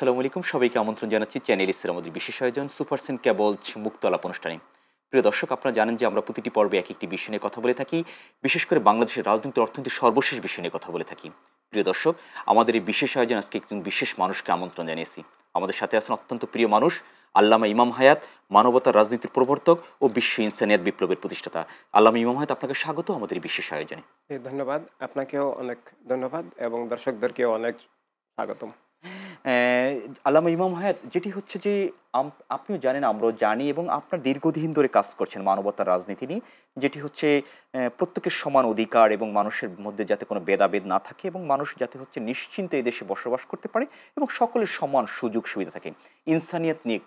আসসালামু আলাইকুম, সবাইকে আমন্ত্রণ জানাচ্ছি চ্যানেল ইসের আমাদের বিশেষ আয়োজন সুপারসেন কেবল মুক্ত আলাপ অনুষ্ঠানে। প্রিয় দর্শক, আপনারা জানেন যে আমরা প্রতিটি পর্বে এক একটি বিষয় নিয়ে কথা বলে থাকি, বিশেষ করে বাংলাদেশের রাজনীতি অর্থনীতির সর্বশেষ বিষয় নিয়ে কথা বলে থাকি। প্রিয় দর্শক, আমাদের এই বিশেষ আয়োজন আজকে একজন বিশেষ মানুষকে আমন্ত্রণ জানিয়েছি। আমাদের সাথে আছেন অত্যন্ত প্রিয় মানুষ, আল্লামা ইমাম হায়াত, মানবতার রাজনীতির প্রবর্তক ও বিশ্ব ইনসানিয়াত বিপ্লবের প্রতিষ্ঠাতা। আল্লামা ইমাম হায়াত, আপনাকে স্বাগত আমাদের এই বিশেষ আয়োজনে। ধন্যবাদ, আপনাকেও অনেক ধন্যবাদ এবং দর্শকদেরকেও অনেক স্বাগতম। আল্লামা ইমাম হায়াত, যেটি হচ্ছে যে আপনিও জানেন, আমরাও জানি, এবং আপনার দীর্ঘদিন ধরে কাজ করছেন মানবতার রাজনীতি নিয়ে, যেটি হচ্ছে প্রত্যেকের সমান অধিকার এবং মানুষের মধ্যে যাতে কোনো ভেদাভেদ না থাকে এবং মানুষ যাতে হচ্ছে নিশ্চিন্তে এই দেশে বসবাস করতে পারে এবং সকলের সমান সুযোগ সুবিধা থাকে, ইনসানিয়াত নিয়ে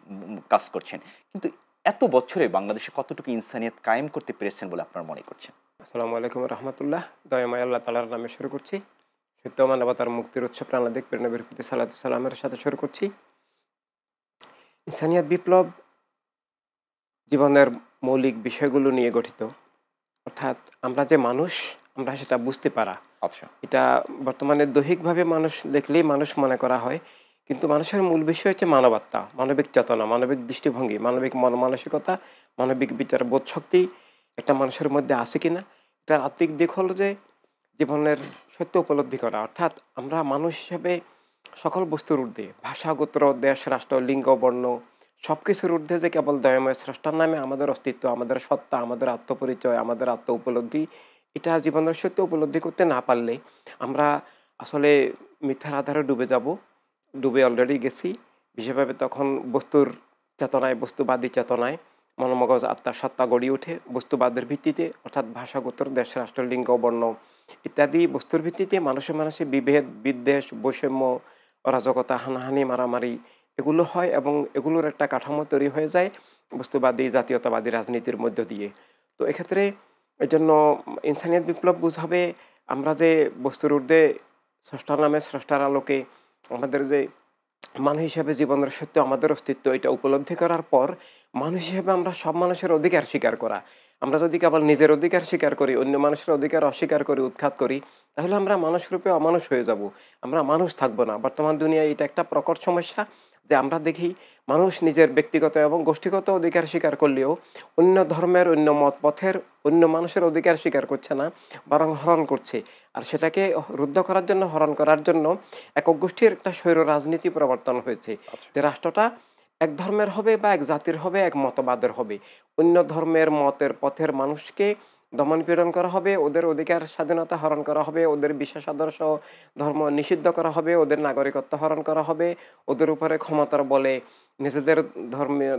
কাজ করছেন। কিন্তু এত বছরে বাংলাদেশে কতটুকু ইনসানিয়াত কায়েম করতে পেরেছেন বলে আপনার মনে করছেন? আসসালামু আলাইকুম রহমতুল্লাহ। দয়াময় আল্লাহ তাআলার নামে শুরু করছি। সত্য মানবতার মুক্তির উৎস প্রাণাদিক প্রেরণাবীর প্রতি সালাতু সালামের সাথে শুরু করছি। ইনসানিয়াত বিপ্লব জীবনের মৌলিক বিষয়গুলো নিয়ে গঠিত, অর্থাৎ আমরা যে মানুষ, আমরা সেটা বুঝতে পারা। আচ্ছা, এটা বর্তমানে দৈহিকভাবে মানুষ দেখলেই মানুষ মনে করা হয়, কিন্তু মানুষের মূল বিষয় হচ্ছে মানবাত্মা, মানবিক চেতনা, মানবিক দৃষ্টিভঙ্গি, মানবিক মন মানসিকতা, মানবিক বিচার বোধ শক্তি একটা মানুষের মধ্যে আছে কিনা। এটার আত্মিক দিক হলো যে জীবনের সত্য উপলব্ধি করা, অর্থাৎ আমরা মানুষ হিসেবে সকল বস্তুর ঊর্ধ্বে, ভাষা, গোত্র, দেশ, রাষ্ট্র, লিঙ্গ, বর্ণ সব কিছুর ঊর্ধ্বে যে কেবল দয়াময় স্রষ্টার নামে আমাদের অস্তিত্ব, আমাদের সত্তা, আমাদের আত্মপরিচয়, আমাদের আত্ম উপলব্ধি, এটা জীবনের সত্য উপলব্ধি করতে না পারলে আমরা আসলে মিথ্যার আধারে ডুবে যাব। ডুবে অলরেডি গেছি। বিশেষভাবে তখন বস্তুর চেতনায়, বস্তুবাদী চেতনায় মনোমগজ আত্মার সত্তা গড়ে ওঠে বস্তুবাদের ভিত্তিতে, অর্থাৎ ভাষা, গোত্র, দেশ, রাষ্ট্র, লিঙ্গ, বর্ণ ইত্যাদি বস্তুর ভিত্তিতে মানুষে মানুষে বিভেদ, বিদ্বেষ, বৈষম্য, অরাজকতা, হানাহানি, মারামারি এগুলো হয় এবং এগুলোর একটা কাঠামো তৈরি হয়ে যায় বস্তুবাদী জাতীয়তাবাদী রাজনীতির মধ্য দিয়ে। তো এক্ষেত্রে এই জন্য ইনসানিয়াত বিপ্লব বুঝাবে আমরা যে বস্তুর ঊর্ধ্বে স্রষ্টার নামে, স্রষ্টার আলোকে আমাদের যে মানুষ হিসেবে জীবনের সত্য, আমাদের অস্তিত্ব, এটা উপলব্ধি করার পর মানুষ হিসেবে আমরা সব মানুষের অধিকার স্বীকার করা। আমরা যদি কেবল নিজের অধিকার স্বীকার করি, অন্য মানুষের অধিকার অস্বীকার করি, উৎখাত করি, তাহলে আমরা মানুষরূপে অমানুষ হয়ে যাব, আমরা মানুষ থাকবো না। বর্তমান দুনিয়ায় এটা একটা প্রকট সমস্যা যে আমরা দেখি মানুষ নিজের ব্যক্তিগত এবং গোষ্ঠীগত অধিকার স্বীকার করলেও অন্য ধর্মের, অন্য মত পথের, অন্য মানুষের অধিকার স্বীকার করছে না, বরং হরণ করছে। আর সেটাকে রুদ্ধ করার জন্য, হরণ করার জন্য একক গোষ্ঠীর একটা স্বৈর রাজনীতি প্রবর্তন হয়েছে। যে রাষ্ট্রটা এক ধর্মের হবে বা এক জাতির হবে, এক মতবাদের হবে, অন্য ধর্মের, মতের, পথের মানুষকে দমন পীড়ন করা হবে, ওদের অধিকার স্বাধীনতা হরণ করা হবে, ওদের বিশ্বাস আদর্শ ধর্ম নিষিদ্ধ করা হবে, ওদের নাগরিকত্ব হরণ করা হবে, ওদের উপরে ক্ষমতার বলে নিজেদের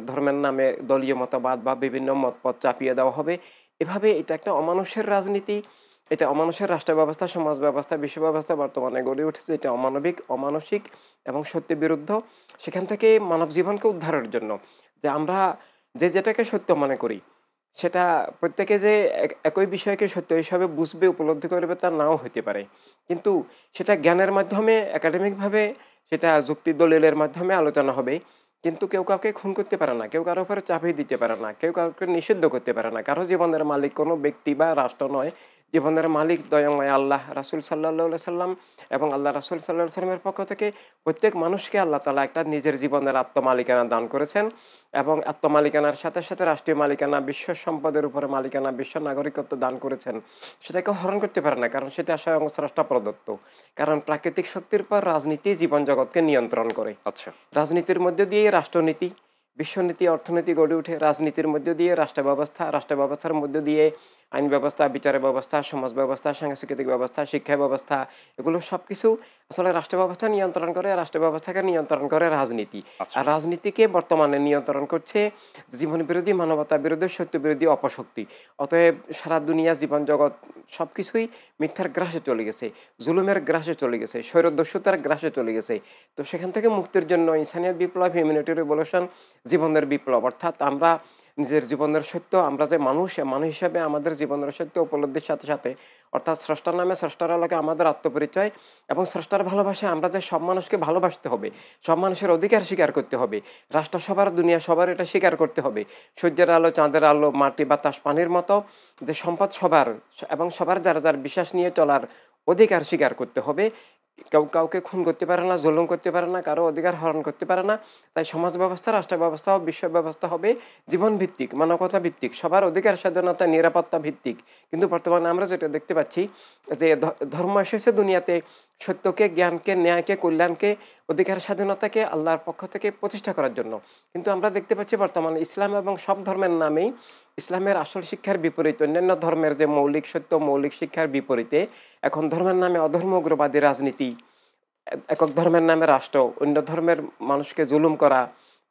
ধর্মের নামে দলীয় মতবাদ বা বিভিন্ন মতপথ চাপিয়ে দেওয়া হবে। এভাবে এটা একটা অমানুষের রাজনীতি, এটা অমানুষের রাষ্ট্র ব্যবস্থা, সমাজ ব্যবস্থা, বিশ্ব ব্যবস্থা বর্তমানে গড়ে উঠেছে। এটা অমানবিক, অমানসিক এবং সত্য বিরুদ্ধ। সেখান থেকে মানব জীবনকে উদ্ধারের জন্য যে আমরা যে যেটাকে সত্য মনে করি, সেটা প্রত্যেকে যে একই বিষয়কে সত্য হিসাবে বুঝবে, উপলব্ধি করবে তা নাও হতে পারে, কিন্তু সেটা জ্ঞানের মাধ্যমে, একাডেমিকভাবে সেটা যুক্তি দলিলের মাধ্যমে আলোচনা হবে। কিন্তু কেউ কাউকে খুন করতে পারে না, কেউ কারোর উপরে চাপিয়ে দিতে পারে না, কেউ কাউকে নিষিদ্ধ করতে পারে না। কারো জীবনের মালিক কোনো ব্যক্তি বা রাষ্ট্র নয়, জীবনের মালিক দয়াময় আল্লাহ, রাসূল সাল্লাল্লাহু সাল্লাম এবং আল্লাহ রাসূল সাল্লাল্লাহু সাল্লামের পক্ষ থেকে প্রত্যেক মানুষকে আল্লাহ তাআলা একটা নিজের জীবনের আত্মমালিকানা দান করেছেন এবং আত্মমালিকানার সাথে সাথে রাষ্ট্রীয় মালিকানা, বিশ্ব সম্পদের উপরে মালিকানা, বিশ্ব নাগরিকত্ব দান করেছেন। সেটাকে হরণ করতে পারে না, কারণ সেটা স্বয়ং স্রষ্টা প্রদত্ত। কারণ প্রাকৃতিক শক্তির পর রাজনীতি জীবন জগৎকে নিয়ন্ত্রণ করে। আচ্ছা, রাজনীতির মধ্যে দিয়ে রাষ্ট্রনীতি, বিশ্বনীতি, অর্থনীতি গড়ে ওঠে। রাজনীতির মধ্যে দিয়ে রাষ্ট্র ব্যবস্থা, রাষ্ট্র ব্যবস্থার মধ্যে দিয়ে আইন ব্যবস্থা, বিচার ব্যবস্থা, সমাজ ব্যবস্থা, সাংস্কৃতিক ব্যবস্থা, শিক্ষা ব্যবস্থা, এগুলো সব কিছু আসলে রাষ্ট্র ব্যবস্থা নিয়ন্ত্রণ করে। রাষ্ট্র ব্যবস্থাকে নিয়ন্ত্রণ করে রাজনীতি। আচ্ছা। আর রাজনীতিকে বর্তমানে নিয়ন্ত্রণ করছে জীবন বিরোধী, মানবতা বিরোধী, সত্য বিরোধী অপশক্তি। অতএব সারা দুনিয়া, জীবন জগৎ সব কিছুই মিথ্যার গ্রাসে চলে গেছে, জুলুমের গ্রাসে চলে গেছে, স্বৈরদস্যুতার গ্রাসে চলে গেছে। তো সেখান থেকে মুক্তির জন্য ইনসানিয়াত বিপ্লব, হিউম্যানিটি রিভলিউশন, জীবনের বিপ্লব, অর্থাৎ আমরা নিজের জীবনের সত্য, আমরা যে মানুষ, মানুষ হিসাবে আমাদের জীবনের সত্য উপলব্ধির সাথে সাথে, অর্থাৎ স্রষ্টার নামে, স্রষ্টার আলোকে আমাদের আত্মপরিচয় এবং স্রষ্টার ভালোবাসায় আমরা যে সব মানুষকে ভালোবাসতে হবে, সব মানুষের অধিকার স্বীকার করতে হবে, রাষ্ট্র সবার, দুনিয়া সবার এটা স্বীকার করতে হবে। সূর্যের আলো, চাঁদের আলো, মাটি, বাতাস, পানির মতো যে সম্পদ সবার এবং সবার যার যার বিশ্বাস নিয়ে চলার অধিকার স্বীকার করতে হবে। কেউ কাউকে খুন করতে পারে না, জুলুম করতে পারে না, কারো অধিকার হরণ করতে পারে না। তাই সমাজ ব্যবস্থা, রাষ্ট্র ব্যবস্থা ও বিশ্ব ব্যবস্থা হবে জীবন ভিত্তিক, মানবতা ভিত্তিক, সবার অধিকার, স্বাধীনতা, নিরাপত্তা ভিত্তিক। কিন্তু বর্তমানে আমরা যেটা দেখতে পাচ্ছি যে ধর্ম এসেছে দুনিয়াতে সত্যকে, জ্ঞানকে, ন্যায়কে, কল্যাণকে, অধিকার, স্বাধীনতাকে আল্লাহর পক্ষ থেকে প্রতিষ্ঠা করার জন্য। কিন্তু আমরা দেখতে পাচ্ছি বর্তমানে ইসলাম এবং সব ধর্মের নামেই ইসলামের আসল শিক্ষার বিপরীত, অন্যান্য ধর্মের যে মৌলিক সত্য, মৌলিক শিক্ষার বিপরীতে এখন ধর্মের নামে অধর্ম, উগ্রবাদী রাজনীতি, একক ধর্মের নামে রাষ্ট্র, অন্য ধর্মের মানুষকে জুলুম করা,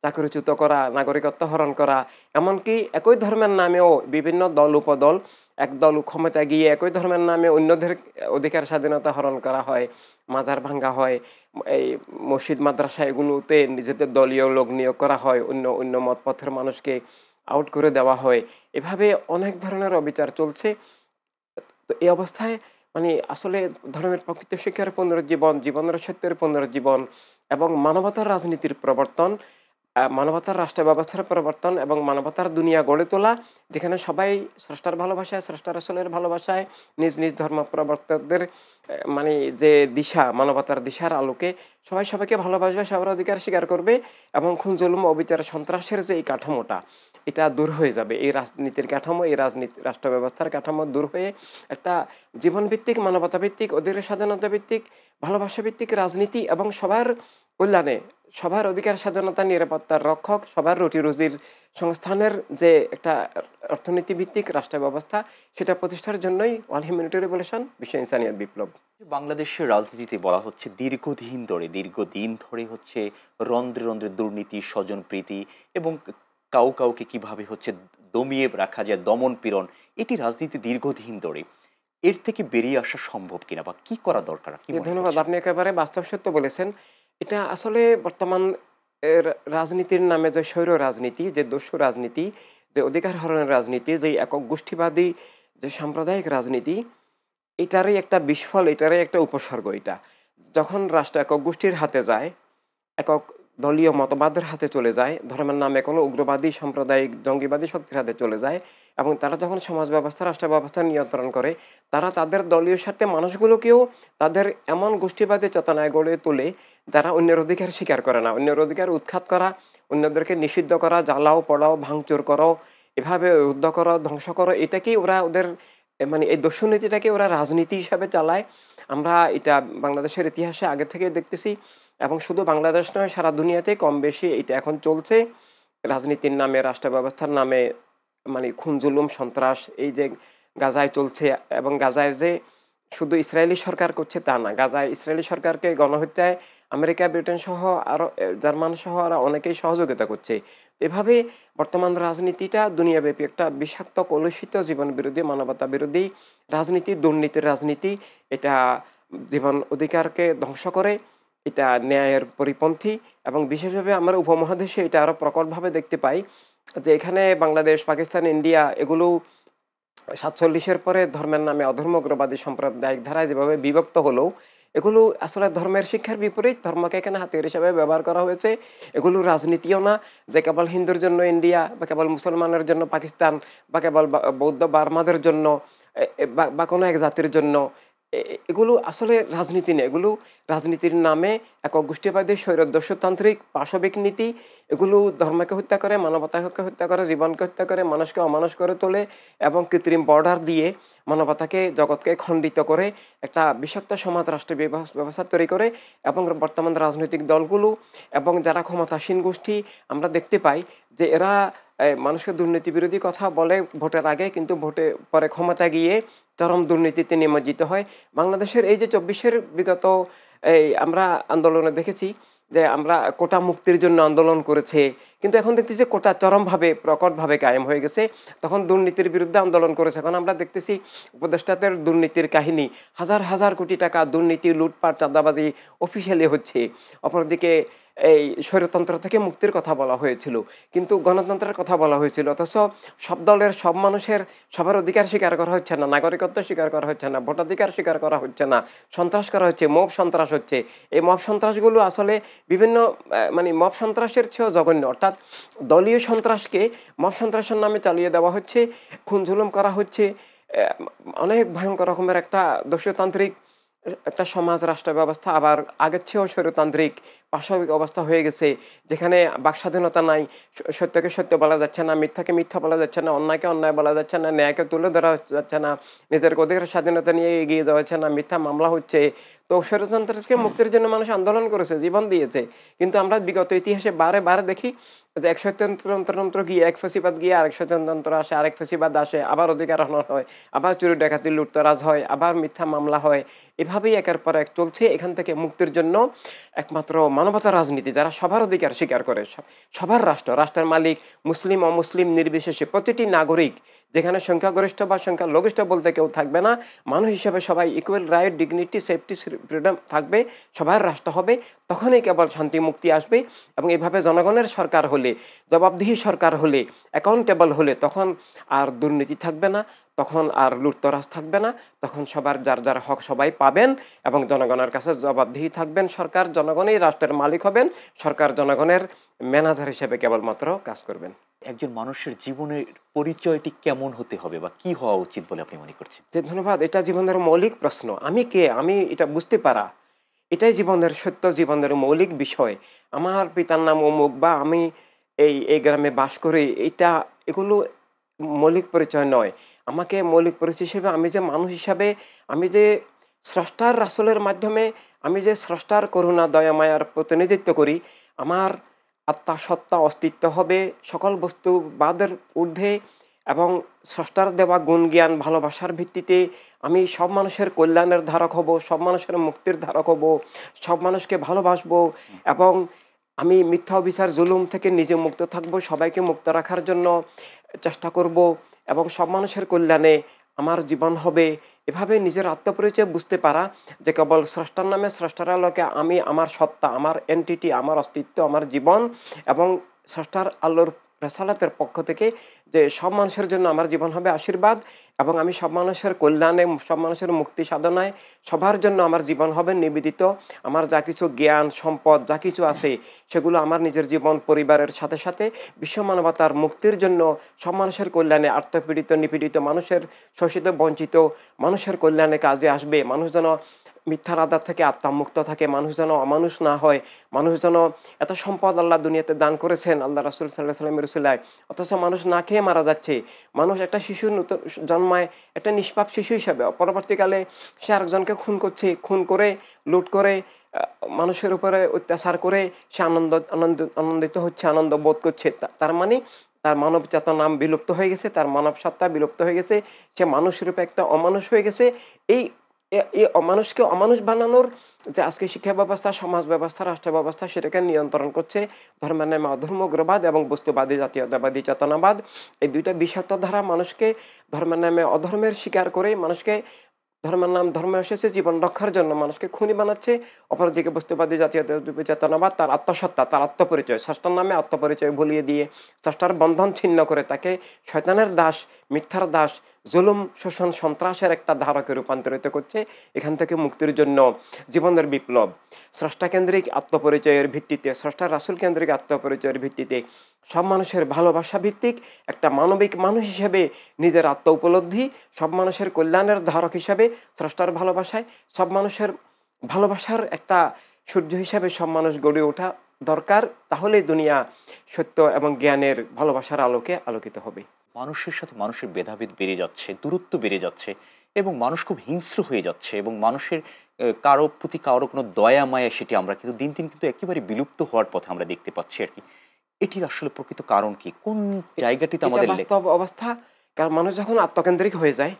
চাকরিচ্যুত করা, নাগরিকত্ব হরণ করা, এমনকি একই ধর্মের নামেও বিভিন্ন দল উপদল, এক দল ক্ষমতায় গিয়ে একই ধর্মের নামে অন্যদের অধিকার, স্বাধীনতা হরণ করা হয়, মাজার ভাঙ্গা হয়, এই মসজিদ মাদ্রাসা এগুলোতে নিজেদের দলীয় লোক নিয়োগ করা হয়, অন্য অন্য মতপথের মানুষকে আউট করে দেওয়া হয়। এভাবে অনেক ধরনের অবিচার চলছে। তো এই অবস্থায় মানে আসলে ধর্মের প্রকৃত শিক্ষার পুনরুজ্জীবন, জীবনের সত্যের পুনরুজ্জীবন এবং মানবতার রাজনীতির প্রবর্তন, মানবতার রাষ্ট্র ব্যবস্থার প্রবর্তন এবং মানবতার দুনিয়া গড়ে তোলা, যেখানে সবাই স্রষ্টার ভালোবাসায়, স্রষ্টা রাসূলের ভালোবাসায়, নিজ নিজ ধর্ম প্রবর্তকদের মানে যে দিশা, মানবতার দিশার আলোকে সবাই সবাইকে ভালোবাসবে, সবার অধিকার স্বীকার করবে এবং খুন জুলুম অবিচার সন্ত্রাসের যে এই কাঠামোটা, এটা দূর হয়ে যাবে। এই রাজনীতির কাঠামো, এই রাষ্ট্র ব্যবস্থার কাঠামো দূর হয়ে একটা জীবনভিত্তিক, মানবতা ভিত্তিক, অধিকার স্বাধীনতা ভিত্তিক, ভালোবাসা ভিত্তিক রাজনীতি এবং সবার কল্যাণে, সবার অধিকার, স্বাধীনতা, নিরাপত্তার রক্ষক, সবার রুটি রুজির সংস্থানের যে একটা অর্থনীতি ভিত্তিক রাষ্ট্র ব্যবস্থা, সেটা প্রতিষ্ঠার জন্যই অল হিউম্যানিটি রেভলিউশন, বিশ্ব ইনসানিয়ত বিপ্লব। বাংলাদেশের রাজনীতিতে বলা হচ্ছে দীর্ঘদিন ধরে হচ্ছে রন্ধ্রে রন্ধ্রে দুর্নীতি, স্বজনপ্রীতি এবং কাউকে কিভাবে হচ্ছে দমিয়ে রাখা যায়, দমন পীড়ন, এটি রাজনীতি দীর্ঘদিন ধরে। এর থেকে বেরিয়ে আসা সম্ভব কিনা বা কি করা দরকার, কি মনে ধন্যবাদ, করছেন? আপনি একেবারে বাস্তব সত্য বলেছেন। এটা আসলে বর্তমান রাজনীতির নামে যে স্বৈর রাজনীতি, যে দস্যু রাজনীতি, যে অধিকার হরণের রাজনীতি, যে একক গোষ্ঠীবাদী, যে সাম্প্রদায়িক রাজনীতি, এটারই একটা বিস্ফল, এটারই একটা উপসর্গ। এটা যখন রাষ্ট্র একক গোষ্ঠীর হাতে যায়, একক দলীয় মতবাদের হাতে চলে যায়, ধর্মের নামে কোনো উগ্রবাদী, সাম্প্রদায়িক, জঙ্গিবাদী শক্তির হাতে চলে যায় এবং তারা যখন সমাজ ব্যবস্থা, রাষ্ট্র ব্যবস্থা নিয়ন্ত্রণ করে, তারা তাদের দলীয় স্বার্থে মানুষগুলোকেও তাদের এমন গোষ্ঠীবাদী চেতনায় গড়ে তোলে যারা অন্যের অধিকার স্বীকার করে না। অন্যের অধিকার উৎখাত করা, অন্যদেরকে নিষিদ্ধ করা, জ্বালাও পোড়াও, ভাঙচুর করো, এভাবে যুদ্ধ করো, ধ্বংস করো, এটাকেই ওরা ওদের মানে এই দস্যুনীতিটাকে ওরা রাজনীতি হিসাবে চালায়। আমরা এটা বাংলাদেশের ইতিহাসে আগে থেকে দেখতেছি এবং শুধু বাংলাদেশ নয়, সারা দুনিয়াতে কম বেশি এটা এখন চলছে। রাজনীতির নামে, রাষ্ট্র ব্যবস্থার নামে মানে খুন জুলুম সন্ত্রাস এই যে গাজায় চলছে, এবং গাজায় যে শুধু ইসরায়েলি সরকার করছে তা না, গাজায় ইসরায়েলি সরকারকে গণহত্যায় আমেরিকা, ব্রিটেন সহ আরও, জার্মান সহ আরও অনেকেই সহযোগিতা করছে। এভাবে বর্তমান রাজনীতিটা দুনিয়াব্যাপী একটা বিষাক্ত, কলুষিত, জীবন বিরোধী, মানবতা বিরোধী রাজনীতি, দুর্নীতির রাজনীতি। এটা জীবন অধিকারকে ধ্বংস করে, এটা ন্যায়ের পরিপন্থী এবং বিশেষভাবে আমরা উপমহাদেশে এটা আরও প্রকটভাবে দেখতে পাই যে এখানে বাংলাদেশ, পাকিস্তান, ইন্ডিয়া এগুলো ৪৭-এর পরে ধর্মের নামে অধর্ম, উগ্রবাদী, সাম্প্রদায়িক ধারায় যেভাবে বিভক্ত হলো, এগুলো আসলে ধর্মের শিক্ষার বিপরীত। ধর্মকে এখানে হাতিয়ার হিসাবে ব্যবহার করা হয়েছে। এগুলো রাজনীতিও না যে কেবল হিন্দুর জন্য ইন্ডিয়া বা কেবল মুসলমানের জন্য পাকিস্তান বা কেবল বৌদ্ধ বার্মাদের জন্য বা কোনো এক জাতির জন্য। এগুলো আসলে রাজনীতি নেই, এগুলো রাজনীতির নামে একক গোষ্ঠীবাদী, স্বৈরদস্যুতান্ত্রিক, পাশবিক নীতি। এগুলো ধর্মকে হত্যা করে, মানবতাকে হত্যা করে, জীবনকে হত্যা করে, মানুষকে অমানুষ করে তোলে এবং কৃত্রিম বর্ডার দিয়ে মানবতাকে, জগৎকে খণ্ডিত করে একটা বিষাক্ত সমাজ, রাষ্ট্র ব্যবস্থা তৈরি করে। এবং বর্তমান রাজনৈতিক দলগুলো এবং যারা ক্ষমতাসীন গোষ্ঠী, আমরা দেখতে পাই যে এরা মানুষকে দুর্নীতি বিরোধী কথা বলে ভোটের আগে, কিন্তু ভোটে পরে ক্ষমতা গিয়ে চরম দুর্নীতিতে নিমজ্জিত হয়। বাংলাদেশের এই যে ২৪-এর বিগত আমরা আন্দোলনে দেখেছি যে আমরা কোটা মুক্তির জন্য আন্দোলন করেছে, কিন্তু এখন দেখতেছি কোটা চরমভাবে, প্রকটভাবে কায়েম হয়ে গেছে। তখন দুর্নীতির বিরুদ্ধে আন্দোলন করেছে, এখন আমরা দেখতেছি উপদেষ্টাদের দুর্নীতির কাহিনী, হাজার হাজার কোটি টাকা দুর্নীতি, লুটপাট, চাঁদাবাজি অফিসিয়ালি হচ্ছে। অপরদিকে এই স্বৈরতন্ত্র থেকে মুক্তির কথা বলা হয়েছিল, কিন্তু গণতন্ত্রের কথা বলা হয়েছিল, অথচ সব দলের, সব মানুষের সবার অধিকার স্বীকার করা হচ্ছে না, নাগরিকত্ব স্বীকার করা হচ্ছে না, ভোটাধিকার স্বীকার করা হচ্ছে না, সন্ত্রাস করা হচ্ছে, মব সন্ত্রাস হচ্ছে। এই মব সন্ত্রাসগুলো আসলে বিভিন্ন মানে মব সন্ত্রাসের চেয়েও জঘন্য, অর্থাৎ দলীয় সন্ত্রাসকে মব সন্ত্রাসের নামে চালিয়ে দেওয়া হচ্ছে, খুন জুলুম করা হচ্ছে, অনেক ভয়ঙ্কর রকমের একটা দস্যুতান্ত্রিক একটা সমাজ রাষ্ট্র ব্যবস্থা আবার আগের চেয়েও স্বৈরতান্ত্রিক পাশবিক অবস্থা হয়ে গেছে, যেখানে বাক স্বাধীনতা নাই, সত্যকে সত্য বলা যাচ্ছে না, মিথ্যাকে মিথ্যা বলা যাচ্ছে না, অন্যায়কে অন্যায় বলা যাচ্ছে না, ন্যায়কে তুলে ধরা যাচ্ছে না, নিজের অধিকার স্বাধীনতা নিয়ে এগিয়ে যাওয়া যাচ্ছে না, মিথ্যা মামলা হচ্ছে। তো স্বৈরতন্ত্র থেকে মুক্তির জন্য মানুষ আন্দোলন করেছে, জীবন দিয়েছে। কিন্তু আমরা বিগত ইতিহাসে বারে বারে দেখি যে এক স্বৈরতন্ত্র গিয়ে এক ফেসিবাদ গিয়ে আরেক স্বৈরতন্ত্র আসে, আরেক ফেসিবাদ আসে, আবার অধিকার হনন হয়, আবার চুরি ডাকাতি লুটতরাজ হয়, আবার মিথ্যা মামলা হয়। এভাবেই একের পর এক চলছে। এখান থেকে মুক্তির জন্য একমাত্র মানবতা রাজনীতি, যারা সবার অধিকার স্বীকার করে, সবার রাষ্ট্রের মালিক মুসলিম অমুসলিম নির্বিশেষে প্রতিটি নাগরিক, যেখানে সংখ্যাগরিষ্ঠ বা সংখ্যালঘিষ্ঠ বলতে কেউ থাকবে না, মানুষ হিসেবে সবাই equal right, dignity, safety, freedom থাকবে, সবার রাষ্ট্র হবে, তখনই কেবল শান্তি মুক্তি আসবে। এবং এভাবে জনগণের সরকার হলে, জবাবদিহি সরকার হলে, অ্যাকাউন্টেবল হলে, তখন আর দুর্নীতি থাকবে না, তখন আর লুটতরাজ থাকবে না, তখন সবার যার যার হক সবাই পাবেন এবং জনগণের কাছে জবাবদিহি থাকবেন। সরকার জনগণই রাষ্ট্রের মালিক হবেন, সরকার জনগণের ম্যানেজার হিসেবে কেবলমাত্র কাজ করবেন। একজন মানুষের জীবনের পরিচয়টি কেমন হতে হবে বা কি হওয়া উচিত বলে আপনি মনে করছেন? যে ধন্যবাদ, এটা জীবনের মৌলিক প্রশ্ন। আমি কে, আমি এটা বুঝতে পারা, এটাই জীবনের সত্য, জীবনের মৌলিক বিষয়। আমার পিতার নাম অমুক বা আমি এই গ্রামে বাস করি, এগুলো মৌলিক পরিচয় নয়। আমাকে মৌলিক পরিচয় হিসেবে আমি যে মানুষ হিসাবে, আমি যে স্রষ্টার রাসূলের মাধ্যমে, আমি যে স্রষ্টার করুণা দয়া মায়ার প্রতিনিধিত্ব করি, আমার আত্মা সত্তা অস্তিত্ব হবে সকল বস্তু বাদের ঊর্ধ্বে, এবং স্রষ্টার দেওয়া গুণ জ্ঞান ভালোবাসার ভিত্তিতে আমি সব মানুষের কল্যাণের ধারক হব, সব মানুষের মুক্তির ধারক হব, সব মানুষকে ভালোবাসবো, এবং আমি মিথ্যা বিচার জুলুম থেকে নিজে মুক্ত থাকব, সবাইকে মুক্ত রাখার জন্য চেষ্টা করব, এবং সব মানুষের কল্যাণে আমার জীবন হবে। এভাবে নিজের আত্মপরিচয় বুঝতে পারা, যে কেবল স্রষ্টার নামে, স্রষ্টার আলোকে আমি আমার সত্তা, আমার এন্টিটি, আমার অস্তিত্ব, আমার জীবন, এবং স্রষ্টার আলোর রেসালাতের পক্ষ থেকে যে সব মানুষের জন্য আমার জীবন হবে আশীর্বাদ, এবং আমি সব মানুষের কল্যাণে, সব মানুষের মুক্তি সাধনায়, সবার জন্য আমার জীবন হবে নিবেদিত। আমার যা কিছু জ্ঞান সম্পদ যা কিছু আছে, সেগুলো আমার নিজের জীবন পরিবারের সাথে সাথে বিশ্ব মানবতার মুক্তির জন্য, সব মানুষের কল্যাণে, আত্মপীড়িত নিপীড়িত মানুষের, শোষিত বঞ্চিত মানুষের কল্যাণে কাজে আসবে। মানুষ যেন মিথ্যার আঘাত থেকে আত্মামুক্ত থাকে, মানুষ যেন অমানুষ না হয়, মানুষ যেন, এত সম্পদ আল্লাহ দুনিয়াতে দান করেছেন আল্লাহ রাসূল সাল্লাল্লাহু আলাইহি ওয়াসাল্লামের রসুলায়, অথচ মানুষ না খেয়ে মারা যাচ্ছে। মানুষ একটা শিশু নতুন জন্মায় একটা নিষ্পাপ শিশু হিসাবে, পরবর্তীকালে সে আরেকজনকে খুন করছে, খুন করে, লুট করে, মানুষের উপরে অত্যাচার করে সে আনন্দিত হচ্ছে, আনন্দ বোধ করছে। তার মানে তার মানব চেতনা বিলুপ্ত হয়ে গেছে, তার মানব সত্তা বিলুপ্ত হয়ে গেছে, সে মানুষ রূপে একটা অমানুষ হয়ে গেছে। এই অমানুষকে অমানুষ বানানোর যে আজকে শিক্ষা ব্যবস্থা, সমাজ ব্যবস্থা, রাষ্ট্র ব্যবস্থা, সেটাকে নিয়ন্ত্রণ করছে ধর্মের নামে অধর্ম, উগ্রবাদ এবং বস্তুবাদী জাতীয়তাবাদী চেতনাবাদ। এই দুইটা বিষাক্ত ধারা মানুষকে ধর্মের নামে অধর্মের শিকার করে, মানুষকে ধর্মের নাম, ধর্ম এসেছে জীবন রক্ষার জন্য, মানুষকে খুনি বানাচ্ছে। অপরদিকে বস্তুবাদী জাতীয়তাবাদী চেতনাবাদ তার আত্মসত্তা, তার আত্মপরিচয়, স্রষ্টার নামে আত্মপরিচয় ভুলিয়ে দিয়ে, স্রষ্টার বন্ধন ছিন্ন করে তাকে শয়তানের দাস, মিথ্যার দাস, জুলুম, শোষণ, সন্ত্রাসের একটা ধারকে রূপান্তরিত করছে। এখান থেকে মুক্তির জন্য জীবনের বিপ্লব, স্রষ্টা কেন্দ্রিক আত্মপরিচয়ের ভিত্তিতে, স্রষ্টার রাসূল কেন্দ্রিক আত্মপরিচয়ের ভিত্তিতে, সব মানুষের ভালোবাসা ভিত্তিক একটা মানবিক মানুষ হিসেবে নিজের আত্ম উপলব্ধি, সব মানুষের কল্যাণের ধারক হিসাবে স্রষ্টার ভালোবাসায়, সব মানুষের ভালোবাসার একটা সূর্য হিসাবে সব মানুষ গড়ে ওঠা দরকার। তাহলেই দুনিয়া সত্য এবং জ্ঞানের ভালোবাসার আলোকে আলোকিত হবে। মানুষের সাথে মানুষের ভেদাভেদ বেড়ে যাচ্ছে, দূরত্ব বেড়ে যাচ্ছে, এবং মানুষ খুব হিংস্র হয়ে যাচ্ছে, এবং মানুষের কারো প্রতি কারো কোনো দয়া মায়া, সেটি আমরা কিন্তু দিন দিন কিন্তু একেবারে বিলুপ্ত হওয়ার পথে আমরা দেখতে পাচ্ছি আর কি। এটির আসলে প্রকৃত কারণ কি, কোন জায়গাটিতে আমাদের বাস্তব অবস্থা। কারণ মানুষ যখন আত্মকেন্দ্রিক হয়ে যায়,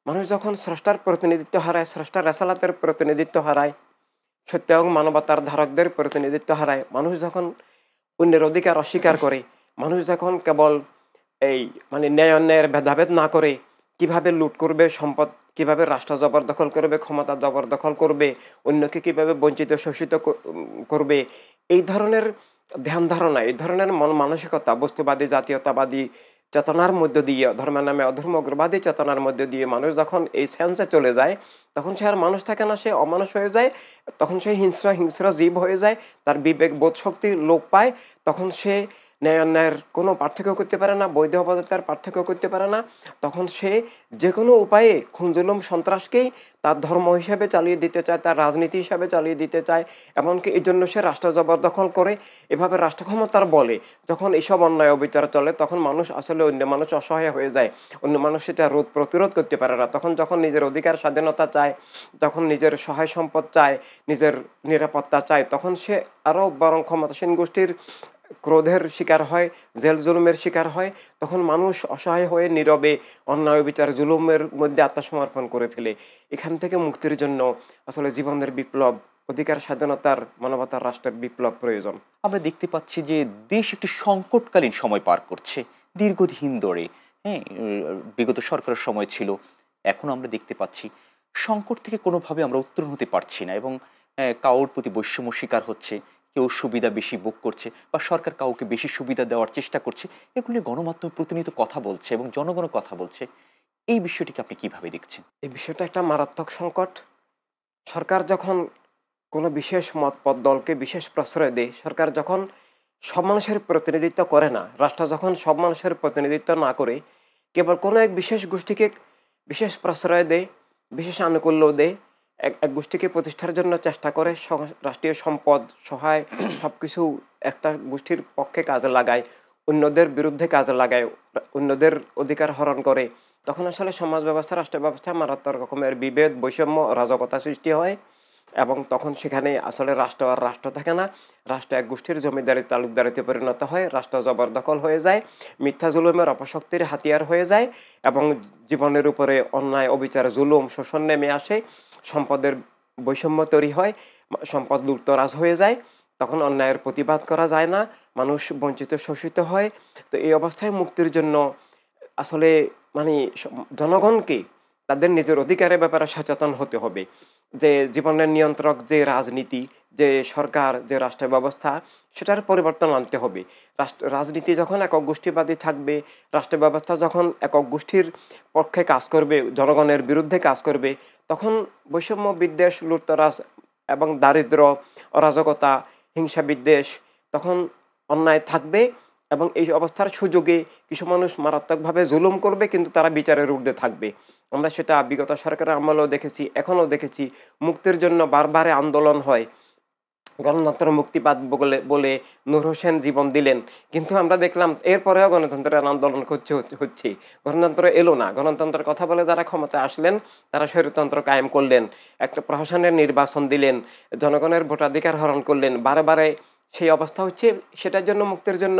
মানুষ যখন স্রষ্টার প্রতিনিধিত্ব হারায়, স্রষ্টার রেসালাতের প্রতিনিধিত্ব হারায়, সত্য এবং মানবতার ধারকদের প্রতিনিধিত্ব হারায়, মানুষ যখন অন্যের অধিকার অস্বীকার করে, মানুষ যখন কেবল ন্যায় অন্যায়ের ভেদাভেদ না করে, কিভাবে লুট করবে সম্পদ, কিভাবে রাষ্ট্র জবরদখল করবে, ক্ষমতা জবরদখল করবে, অন্যকে কিভাবে বঞ্চিত শোষিত করবে, এই ধরনের ধ্যান ধারণা, এই ধরনের মানসিকতা বস্তুবাদী জাতীয়তাবাদী চেতনার মধ্য দিয়ে, ধর্মের নামে অধর্ম উগ্রবাদী চেতনার মধ্য দিয়ে মানুষ যখন এই সেন্সে চলে যায়, তখন সে আর মানুষ থাকে না, সে অমানুষ হয়ে যায়। তখন সে হিংস্র জীব হয়ে যায়, তার বিবেক বোধ শক্তি লোপ পায়। তখন সে ন্যায় অন্যায়ের কোনো পার্থক্য করতে পারে না, বৈধ অবৈধতার পার্থক্য করতে পারে না, তখন সে যে কোনো উপায়ে খুন জুলুম সন্ত্রাসকেই তার ধর্ম হিসাবে চালিয়ে দিতে চায়, তার রাজনীতি হিসাবে চালিয়ে দিতে চায়। এমনকি এই জন্য সে রাষ্ট্র জবরদখল করে। এভাবে রাষ্ট্র ক্ষমতার বলে যখন এইসব অন্যায় অবিচার চলে, তখন মানুষ আসলে অন্য মানুষ অসহায় হয়ে যায়, অন্য মানুষ সেটা রোধ প্রতিরোধ করতে পারে না। তখন যখন নিজের অধিকার স্বাধীনতা চায়, যখন নিজের সহায় সম্পদ চায়, নিজের নিরাপত্তা চায়, তখন সে আরও বরং ক্ষমতাসীন গোষ্ঠীর ক্রোধের শিকার হয়, জেল জুলুমের শিকার হয়। তখন মানুষ অসহায় হয়ে নীরবে অন্যায় বিচার জুলুমের মধ্যে আত্মসমর্পণ করে ফেলে। এখান থেকে মুক্তির জন্য আসলে জীবনের বিপ্লব, অধিকার স্বাধীনতার, মানবতার রাষ্ট্রের বিপ্লব প্রয়োজন। আমরা দেখতে পাচ্ছি যে দেশ একটি সংকটকালীন সময় পার করছে দীর্ঘদিন ধরে। হ্যাঁ, বিগত সরকারের সময় ছিল, এখন আমরা দেখতে পাচ্ছি সংকট থেকে কোনোভাবে আমরা উত্তরণ হতে পারছি না, এবং কারোর প্রতি বৈষম্য শিকার হচ্ছে, কেউ সুবিধা বেশি ভোগ করছে বা সরকার কাউকে বেশি সুবিধা দেওয়ার চেষ্টা করছে। এগুলো গণমাধ্যম প্রতিনিয়ত কথা বলছে এবং জনগণও কথা বলছে। এই বিষয়টিকে আপনি কিভাবে দেখছেন? এই বিষয়টা একটা মারাত্মক সংকট। সরকার যখন কোনো বিশেষ মতপথ দলকে বিশেষ প্রশ্রয় দেয়, সরকার যখন সব মানুষের প্রতিনিধিত্ব করে না, রাষ্ট্র যখন সব মানুষের প্রতিনিধিত্ব না করে কেবল কোনো এক বিশেষ গোষ্ঠীকে বিশেষ প্রশ্রয় দেয়, বিশেষ আনুকূল্য দেয়, এক এক গোষ্ঠীকে প্রতিষ্ঠার জন্য চেষ্টা করে, রাষ্ট্রীয় সম্পদ সহায় সব কিছু একটা গোষ্ঠীর পক্ষে কাজে লাগায়, অন্যদের বিরুদ্ধে কাজে লাগায়, অন্যদের অধিকার হরণ করে, তখন আসলে সমাজ ব্যবস্থা, রাষ্ট্র ব্যবস্থা মারাত্মক রকমের বিভেদ, বৈষম্য, অরাজকতা সৃষ্টি হয়। এবং তখন সেখানে আসলে রাষ্ট্র আর রাষ্ট্র থাকে না, রাষ্ট্র এক গোষ্ঠীর জমিদারি তালুকদারিতে পরিণত হয়, রাষ্ট্র জবরদখল হয়ে যায়, মিথ্যা জুলুমের অপশক্তির হাতিয়ার হয়ে যায়, এবং জীবনের উপরে অন্যায় অবিচার জুলুম শোষণ নেমে আসে, সম্পদের বৈষম্য তৈরি হয়, সম্পদ লুটতরাজ হয়ে যায়। তখন অন্যায়ের প্রতিবাদ করা যায় না, মানুষ বঞ্চিত শোষিত হয়। তো এই অবস্থায় মুক্তির জন্য আসলে মানে জনগণকে তাদের নিজের অধিকারের ব্যাপারে সচেতন হতে হবে, যে জীবনের নিয়ন্ত্রক যে রাজনীতি, যে সরকার, যে রাষ্ট্র ব্যবস্থা, সেটার পরিবর্তন আনতে হবে। রাজনীতি যখন একক গোষ্ঠীবাদী থাকবে, রাষ্ট্র ব্যবস্থা যখন একক গোষ্ঠীর পক্ষে কাজ করবে, জনগণের বিরুদ্ধে কাজ করবে, তখন বৈষম্য, বিদ্বেষ, লুটতরাজ এবং দারিদ্র্য, অরাজকতা, হিংসা, বিদ্বেষ, তখন অন্যায় থাকবে। এবং এই অবস্থার সুযোগে কিছু মানুষ মারাত্মকভাবে জুলুম করবে, কিন্তু তারা বিচারের ঊর্ধ্বে থাকবে। আমরা সেটা বিগত সরকারের আমলেও দেখেছি, এখনও দেখেছি। মুক্তির জন্য বারবারে আন্দোলন হয়, গণতন্ত্র মুক্তিপাদ বলে বলে নূর হোসেন জীবন দিলেন, কিন্তু আমরা দেখলাম এরপরেও গণতন্ত্রের আন্দোলন হচ্ছে, গণতন্ত্র এলো না। গণতন্ত্রের কথা বলে যারা ক্ষমতায় আসলেন, তারা স্বৈরতন্ত্র কায়েম করলেন, একটা প্রশাসনের নির্বাচন দিলেন, জনগণের ভোটাধিকার হরণ করলেন, বারে বারে সেই অবস্থা হচ্ছে। সেটার জন্য, মুক্তির জন্য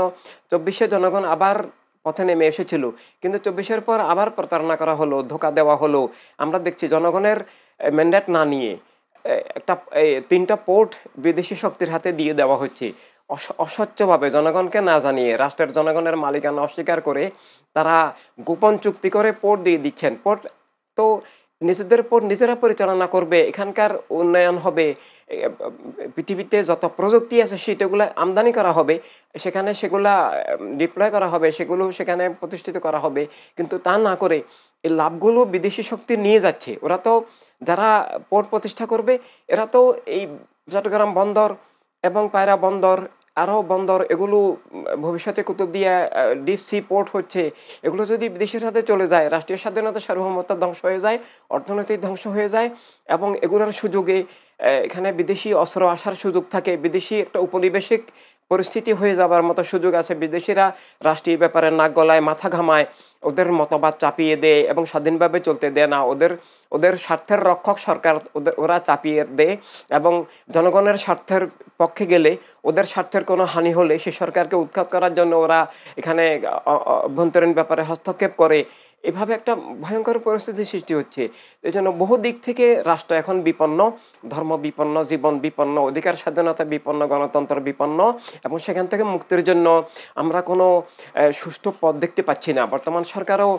২৪শে জনগণ আবার পথে নেমে এসেছিল, কিন্তু ২৪-এর পর আবার প্রতারণা করা হলো, ধোঁকা দেওয়া হলো। আমরা দেখছি জনগণের ম্যান্ডেট না নিয়ে একটা ৩টা পোর্ট বিদেশি শক্তির হাতে দিয়ে দেওয়া হচ্ছে, অস্বচ্ছভাবে, জনগণকে না জানিয়ে, রাষ্ট্রের জনগণের মালিকানা অস্বীকার করে তারা গোপন চুক্তি করে পোর্ট দিয়ে দিচ্ছেন। পোর্ট তো নিজেদের পোর্ট নিজেরা পরিচালনা করবে, এখানকার উন্নয়ন হবে, পৃথিবীতে যত প্রযুক্তি আছে সেটাগুলো আমদানি করা হবে, সেখানে সেগুলা ডিপ্লয় করা হবে, সেগুলো সেখানে প্রতিষ্ঠিত করা হবে। কিন্তু তা না করে এই লাভগুলো বিদেশি শক্তি নিয়ে যাচ্ছে। ওরা তো, যারা পোর্ট প্রতিষ্ঠা করবে, এরা তো এই চট্টগ্রাম বন্দর এবং পায়রা বন্দর, আরও বন্দর, এগুলো ভবিষ্যতে কুতুবদিয়া ডিপ সি পোর্ট হচ্ছে, এগুলো যদি বিদেশের হাতে চলে যায়, রাষ্ট্রীয় স্বাধীনতা, সার্বভৌমত্ব ধ্বংস হয়ে যায়, অর্থনৈতিক ধ্বংস হয়ে যায়, এবং এগুলোর সুযোগে এখানে বিদেশি অস্ত্র আসার সুযোগ থাকে, বিদেশি একটা উপনিবেশিক পরিস্থিতি হয়ে যাবার মতো সুযোগ আছে। বিদেশিরা রাষ্ট্রীয় ব্যাপারে নাক গলায়, মাথা ঘামায়, ওদের মতবাদ চাপিয়ে দেয় এবং স্বাধীনভাবে চলতে দেয় না। ওদের স্বার্থের রক্ষক সরকার, ওরা চাপিয়ে দেয়, এবং জনগণের স্বার্থের পক্ষে গেলে, ওদের স্বার্থের কোনো হানি হলে সে সরকারকে উৎখাত করার জন্য ওরা এখানে অভ্যন্তরীণ ব্যাপারে হস্তক্ষেপ করে। এভাবে একটা ভয়ঙ্কর পরিস্থিতি সৃষ্টি হচ্ছে। এই জন্য বহু দিক থেকে রাষ্ট্র এখন বিপন্ন, ধর্ম বিপন্ন, জীবন বিপন্ন, অধিকার স্বাধীনতা বিপন্ন, গণতন্ত্র বিপন্ন, এবং সেখান থেকে মুক্তির জন্য আমরা কোনো সুষ্ঠু পথ দেখতে পাচ্ছি না। বর্তমান সরকারও,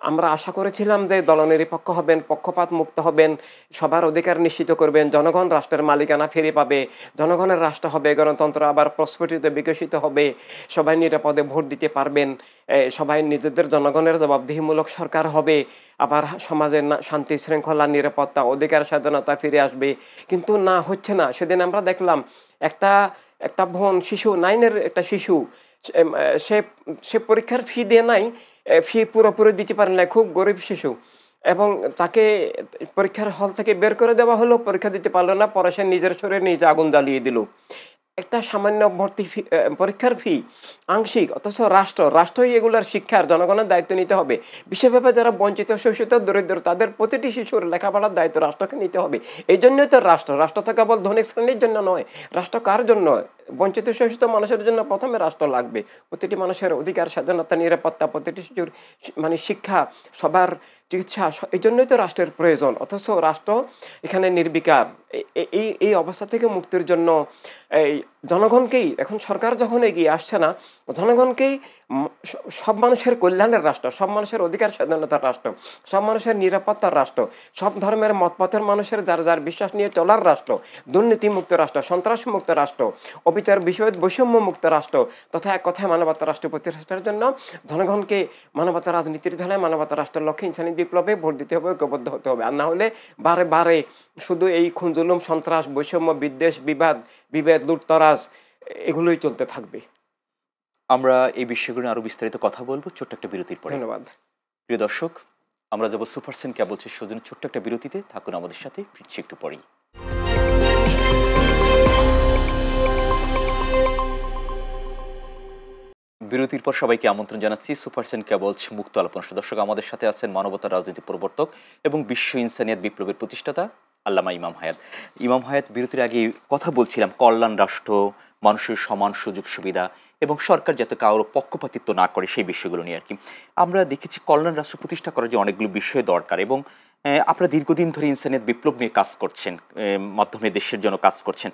আমরা আশা করেছিলাম যে দলনিরপেক্ষ হবেন, পক্ষপাত মুক্ত হবেন, সবার অধিকার নিশ্চিত করবেন, জনগণ রাষ্ট্রের মালিকানা ফিরে পাবে, জনগণের রাষ্ট্র হবে, গণতন্ত্র আবার প্রস্ফুটিত বিকশিত হবে, সবাই নিরাপদে ভোট দিতে পারবেন, সবাই নিজেদের জনগণের জবাবদিহিমূলক সরকার হবে, আবার সমাজের শান্তি শৃঙ্খলা, নিরাপত্তা, অধিকার স্বাধীনতা ফিরে আসবে। কিন্তু না, হচ্ছে না। সেদিন আমরা দেখলাম একটা বোন, শিশু, 9-এর একটা শিশু, সে সে পরীক্ষার ফি দিয়ে নাই, ফি পুরোপুরি দিতে পারে না, খুব গরিব শিশু, এবং তাকে পরীক্ষার হল থেকে বের করে দেওয়া হলো, পরীক্ষা দিতে পারলো না, পরে সে নিজের শরীরে নিজে আগুন জ্বালিয়ে দিল। একটা সামান্য ভর্তি ফি, পরীক্ষার ফি আংশিক, অথচ রাষ্ট্রই এগুলোর শিক্ষার জনগণের দায়িত্ব নিতে হবে। বিশেষভাবে যারা বঞ্চিত শোষিত দরিদ্র তাদের প্রতিটি শিশুর লেখাপড়ার দায়িত্ব রাষ্ট্রকে নিতে হবে। এই জন্যই তো রাষ্ট্র তো কেবল ধনিক শ্রেণীর জন্য নয়, রাষ্ট্র কার জন্য? বঞ্চিত শোষিত মানুষের জন্য প্রথমে রাষ্ট্র লাগবে। প্রতিটি মানুষের অধিকার, স্বাধীনতা, নিরাপত্তা, প্রতিটি শিশুর মানে শিক্ষা, সবার চিকিৎসা, এই জন্যই তো রাষ্ট্রের প্রয়োজন। অথচ রাষ্ট্র এখানে নির্বিকার। এই অবস্থা থেকে মুক্তির জন্য এই জনগণকেই, এখন সরকার যখন এগিয়ে আসছে না, জনগণকেই সব মানুষের কল্যাণের রাষ্ট্র, সব মানুষের অধিকার স্বাধীনতার রাষ্ট্র, সব মানুষের নিরাপত্তার রাষ্ট্র, সব ধর্মের মতপথের মানুষের যার যার বিশ্বাস নিয়ে চলার রাষ্ট্র, দুর্নীতিমুক্ত রাষ্ট্র, সন্ত্রাসমুক্ত রাষ্ট্র, অবিচার বিষয় বৈষম্য মুক্ত রাষ্ট্র, তথা এক কথায় মানবতা রাষ্ট্র প্রতিষ্ঠার জন্য জনগণকে মানবতা রাজনীতির ধারায় মানবতা রাষ্ট্রের লক্ষ্যে ইনসানি বিপ্লবে ভোট দিতে হবে, ঐক্যবদ্ধ হতে হবে। আর না হলে বারে বারে শুধু এই খুন জুলুম, সন্ত্রাস, বৈষম্য, বিদ্বেষ, বিভেদ, লুটতরাজ এগুলোই চলতে থাকবে। আমরা এই বিষয়গুলো আরো বিস্তারিত কথা বলবো ছোট্ট একটা বিরতির পরে। ধন্যবাদ। প্রিয় দর্শক, আমরা যাব সুপারসেন কেবলস সৌজন্য ছোট্ট একটা বিরতিতে। থাকুন আমাদের সাথে, ফিরছি একটু পরেই। বিরতির পর সবাইকে আমন্ত্রণ জানাচ্ছি সুপারসেন কেবলস মুক্ত আলাপ অনুষ্ঠান। দর্শক, আমাদের সাথে আছেন মানবতার রাজনীতি প্রবর্তক এবং বিশ্ব ইনসানিয়াত বিপ্লবের প্রতিষ্ঠাতা আল্লামা ইমাম হায়াত। ইমাম হায়াত, বিরতির আগে কথা বলছিলাম কল্যাণ রাষ্ট্র, মানুষের সমান সুযোগ সুবিধা এবং সরকার যাতে কারো পক্ষপাতিত্ব না করে সেই বিষয়গুলো নিয়ে আর কি। আমরা দেখেছি কল্যাণ রাষ্ট্র প্রতিষ্ঠা করার যে অনেকগুলো বিষয় দরকার, এবং আপনারা দীর্ঘদিন ধরে ইনসানিয়াত বিপ্লব নিয়ে কাজ করছেন, মাধ্যমে দেশের জন্য কাজ করছেন।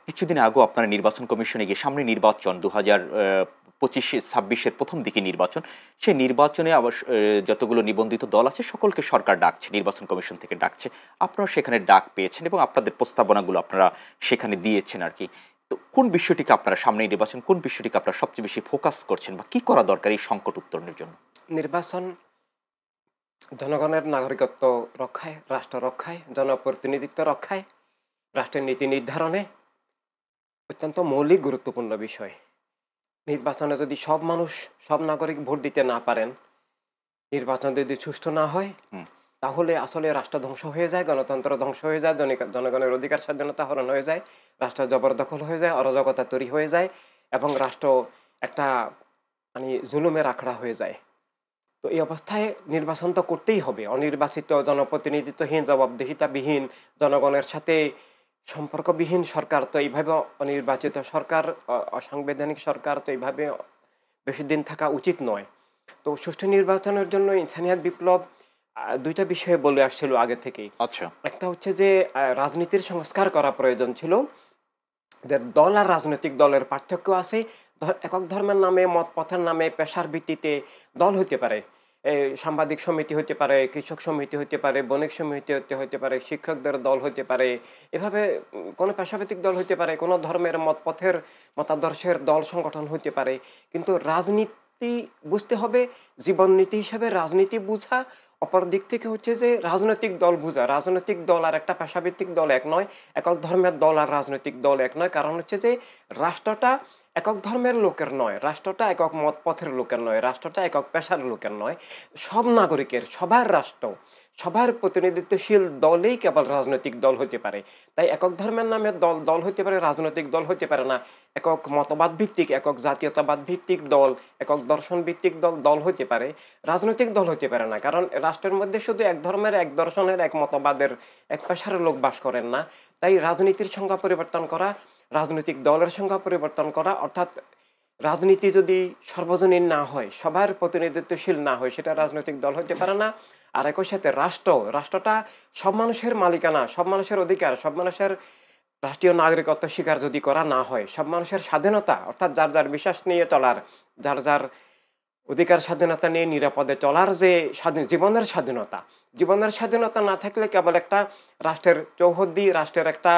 কিছুদিন আগেও আপনারা নির্বাচন কমিশনে গিয়ে, সামনে নির্বাচন 2025-26 প্রথম দিকে নির্বাচন, সেই নির্বাচনে আবার যতগুলো নিবন্ধিত দল আছে সকলকে সরকার ডাকছে, নির্বাচন কমিশন থেকে ডাকছে। আপনারা সেখানে ডাক পেয়েছেন এবং আপনাদের প্রস্তাবনাগুলো আপনারা সেখানে দিয়েছেন আর কি। তো কোন বিষয়টিকে আপনারা, সামনে নির্বাচন, কোন বিষয়টিকে আপনারা সবচেয়ে বেশি ফোকাস করছেন বা কি করা দরকার এই সংকট উত্তরণের জন্য? নির্বাচন জনগণের নাগরিকত্ব রক্ষায়, রাষ্ট্র রক্ষায়, জনপ্রতিনিধিত্ব রক্ষায়, রাষ্ট্রের নীতি নির্ধারণে অত্যন্ত মৌলিক গুরুত্বপূর্ণ বিষয়। নির্বাচনে যদি সব মানুষ, সব নাগরিক ভোট দিতে না পারেন, নির্বাচন যদি সুষ্ঠু না হয়, তাহলে আসলে রাষ্ট্র ধ্বংস হয়ে যায়, গণতন্ত্র ধ্বংস হয়ে যায়, জনগণের অধিকার স্বাধীনতা হরণ হয়ে যায়, রাষ্ট্র জবরদখল হয়ে যায়, অরাজকতা তৈরি হয়ে যায়, এবং রাষ্ট্র একটা মানে জুলুমের আখড়া হয়ে যায়। তো এই অবস্থায় নির্বাচন তো করতেই হবে। অনির্বাচিত, জনপ্রতিনিধিত্বহীন, জবাবদিহিতাবিহীন, জনগণের সাথে সম্পর্কবিহীন সরকার তো এইভাবে, অনির্বাচিত সরকার, অসাংবিধানিক সরকার তো এইভাবে বেশি দিন থাকা উচিত নয়। তো সুষ্ঠু নির্বাচনের জন্য ইনসানিয়াত বিপ্লব দুইটা বিষয়ে বলে আসছিল আগে থেকেই। আচ্ছা, একটা হচ্ছে যে রাজনীতির সংস্কার করা প্রয়োজন ছিল। দল আর রাজনৈতিক দলের পার্থক্য আছে। একক ধর্মের নামে, মতপথের নামে, পেশার ভিত্তিতে দল হইতে পারে, সাংবাদিক সমিতি হইতে পারে, কৃষক সমিতি হইতে পারে, বণিক সমিতি হইতে পারে, শিক্ষকদের দল হইতে পারে, এভাবে কোনো পেশাভিত্তিক দল হইতে পারে, কোনো ধর্মের মতপথের মতাদর্শের দল সংগঠন হইতে পারে। কিন্তু রাজনীতি বুঝতে হবে, জীবন নীতি হিসাবে রাজনীতি বুঝা। অপর দিক থেকে হচ্ছে যে রাজনৈতিক দল বুঝা। রাজনৈতিক দল আর একটা পেশাভিত্তিক দল এক নয়, একক ধর্মের দল আর রাজনৈতিক দল এক নয়। কারণ হচ্ছে যে রাষ্ট্রটা একক ধর্মের লোকের নয়, রাষ্ট্রটা একক মতপথের লোকের নয়, রাষ্ট্রটা একক পেশার লোকের নয়, সব নাগরিকের, সবার রাষ্ট্র, সবার প্রতিনিধিত্বশীল দলেই কেবল রাজনৈতিক দল হতে পারে। তাই একক ধর্মের নামে দল হতে পারে, রাজনৈতিক দল হতে পারে না। একক মতবাদ ভিত্তিক, একক জাতীয়তাবাদ ভিত্তিক দল, একক দর্শন ভিত্তিক দল হতে পারে, রাজনৈতিক দল হতে পারে না। কারণ রাষ্ট্রের মধ্যে শুধু এক ধর্মের, এক দর্শনের, এক মতবাদের, এক পেশার লোক বাস করেন না। তাই রাজনীতির সংজ্ঞা পরিবর্তন করা, রাজনৈতিক দলের সংজ্ঞা পরিবর্তন করা, অর্থাৎ রাজনীতি যদি সর্বজনীন না হয়, সবার প্রতিনিধিত্বশীল না হয়, সেটা রাজনৈতিক দল হতে পারে না। আর একই সাথে রাষ্ট্রটা সব মানুষের মালিকানা, সব মানুষের অধিকার, সব মানুষের রাষ্ট্রীয় নাগরিকত্ব স্বীকার যদি করা না হয়, সব মানুষের স্বাধীনতা, অর্থাৎ যার যার বিশ্বাস নিয়ে চলার, যার যার অধিকার স্বাধীনতা নিয়ে নিরাপদে চলার যে জীবনের স্বাধীনতা, জীবনের স্বাধীনতা না থাকলে কেবল একটা রাষ্ট্রের চৌহদ্দি, রাষ্ট্রের একটা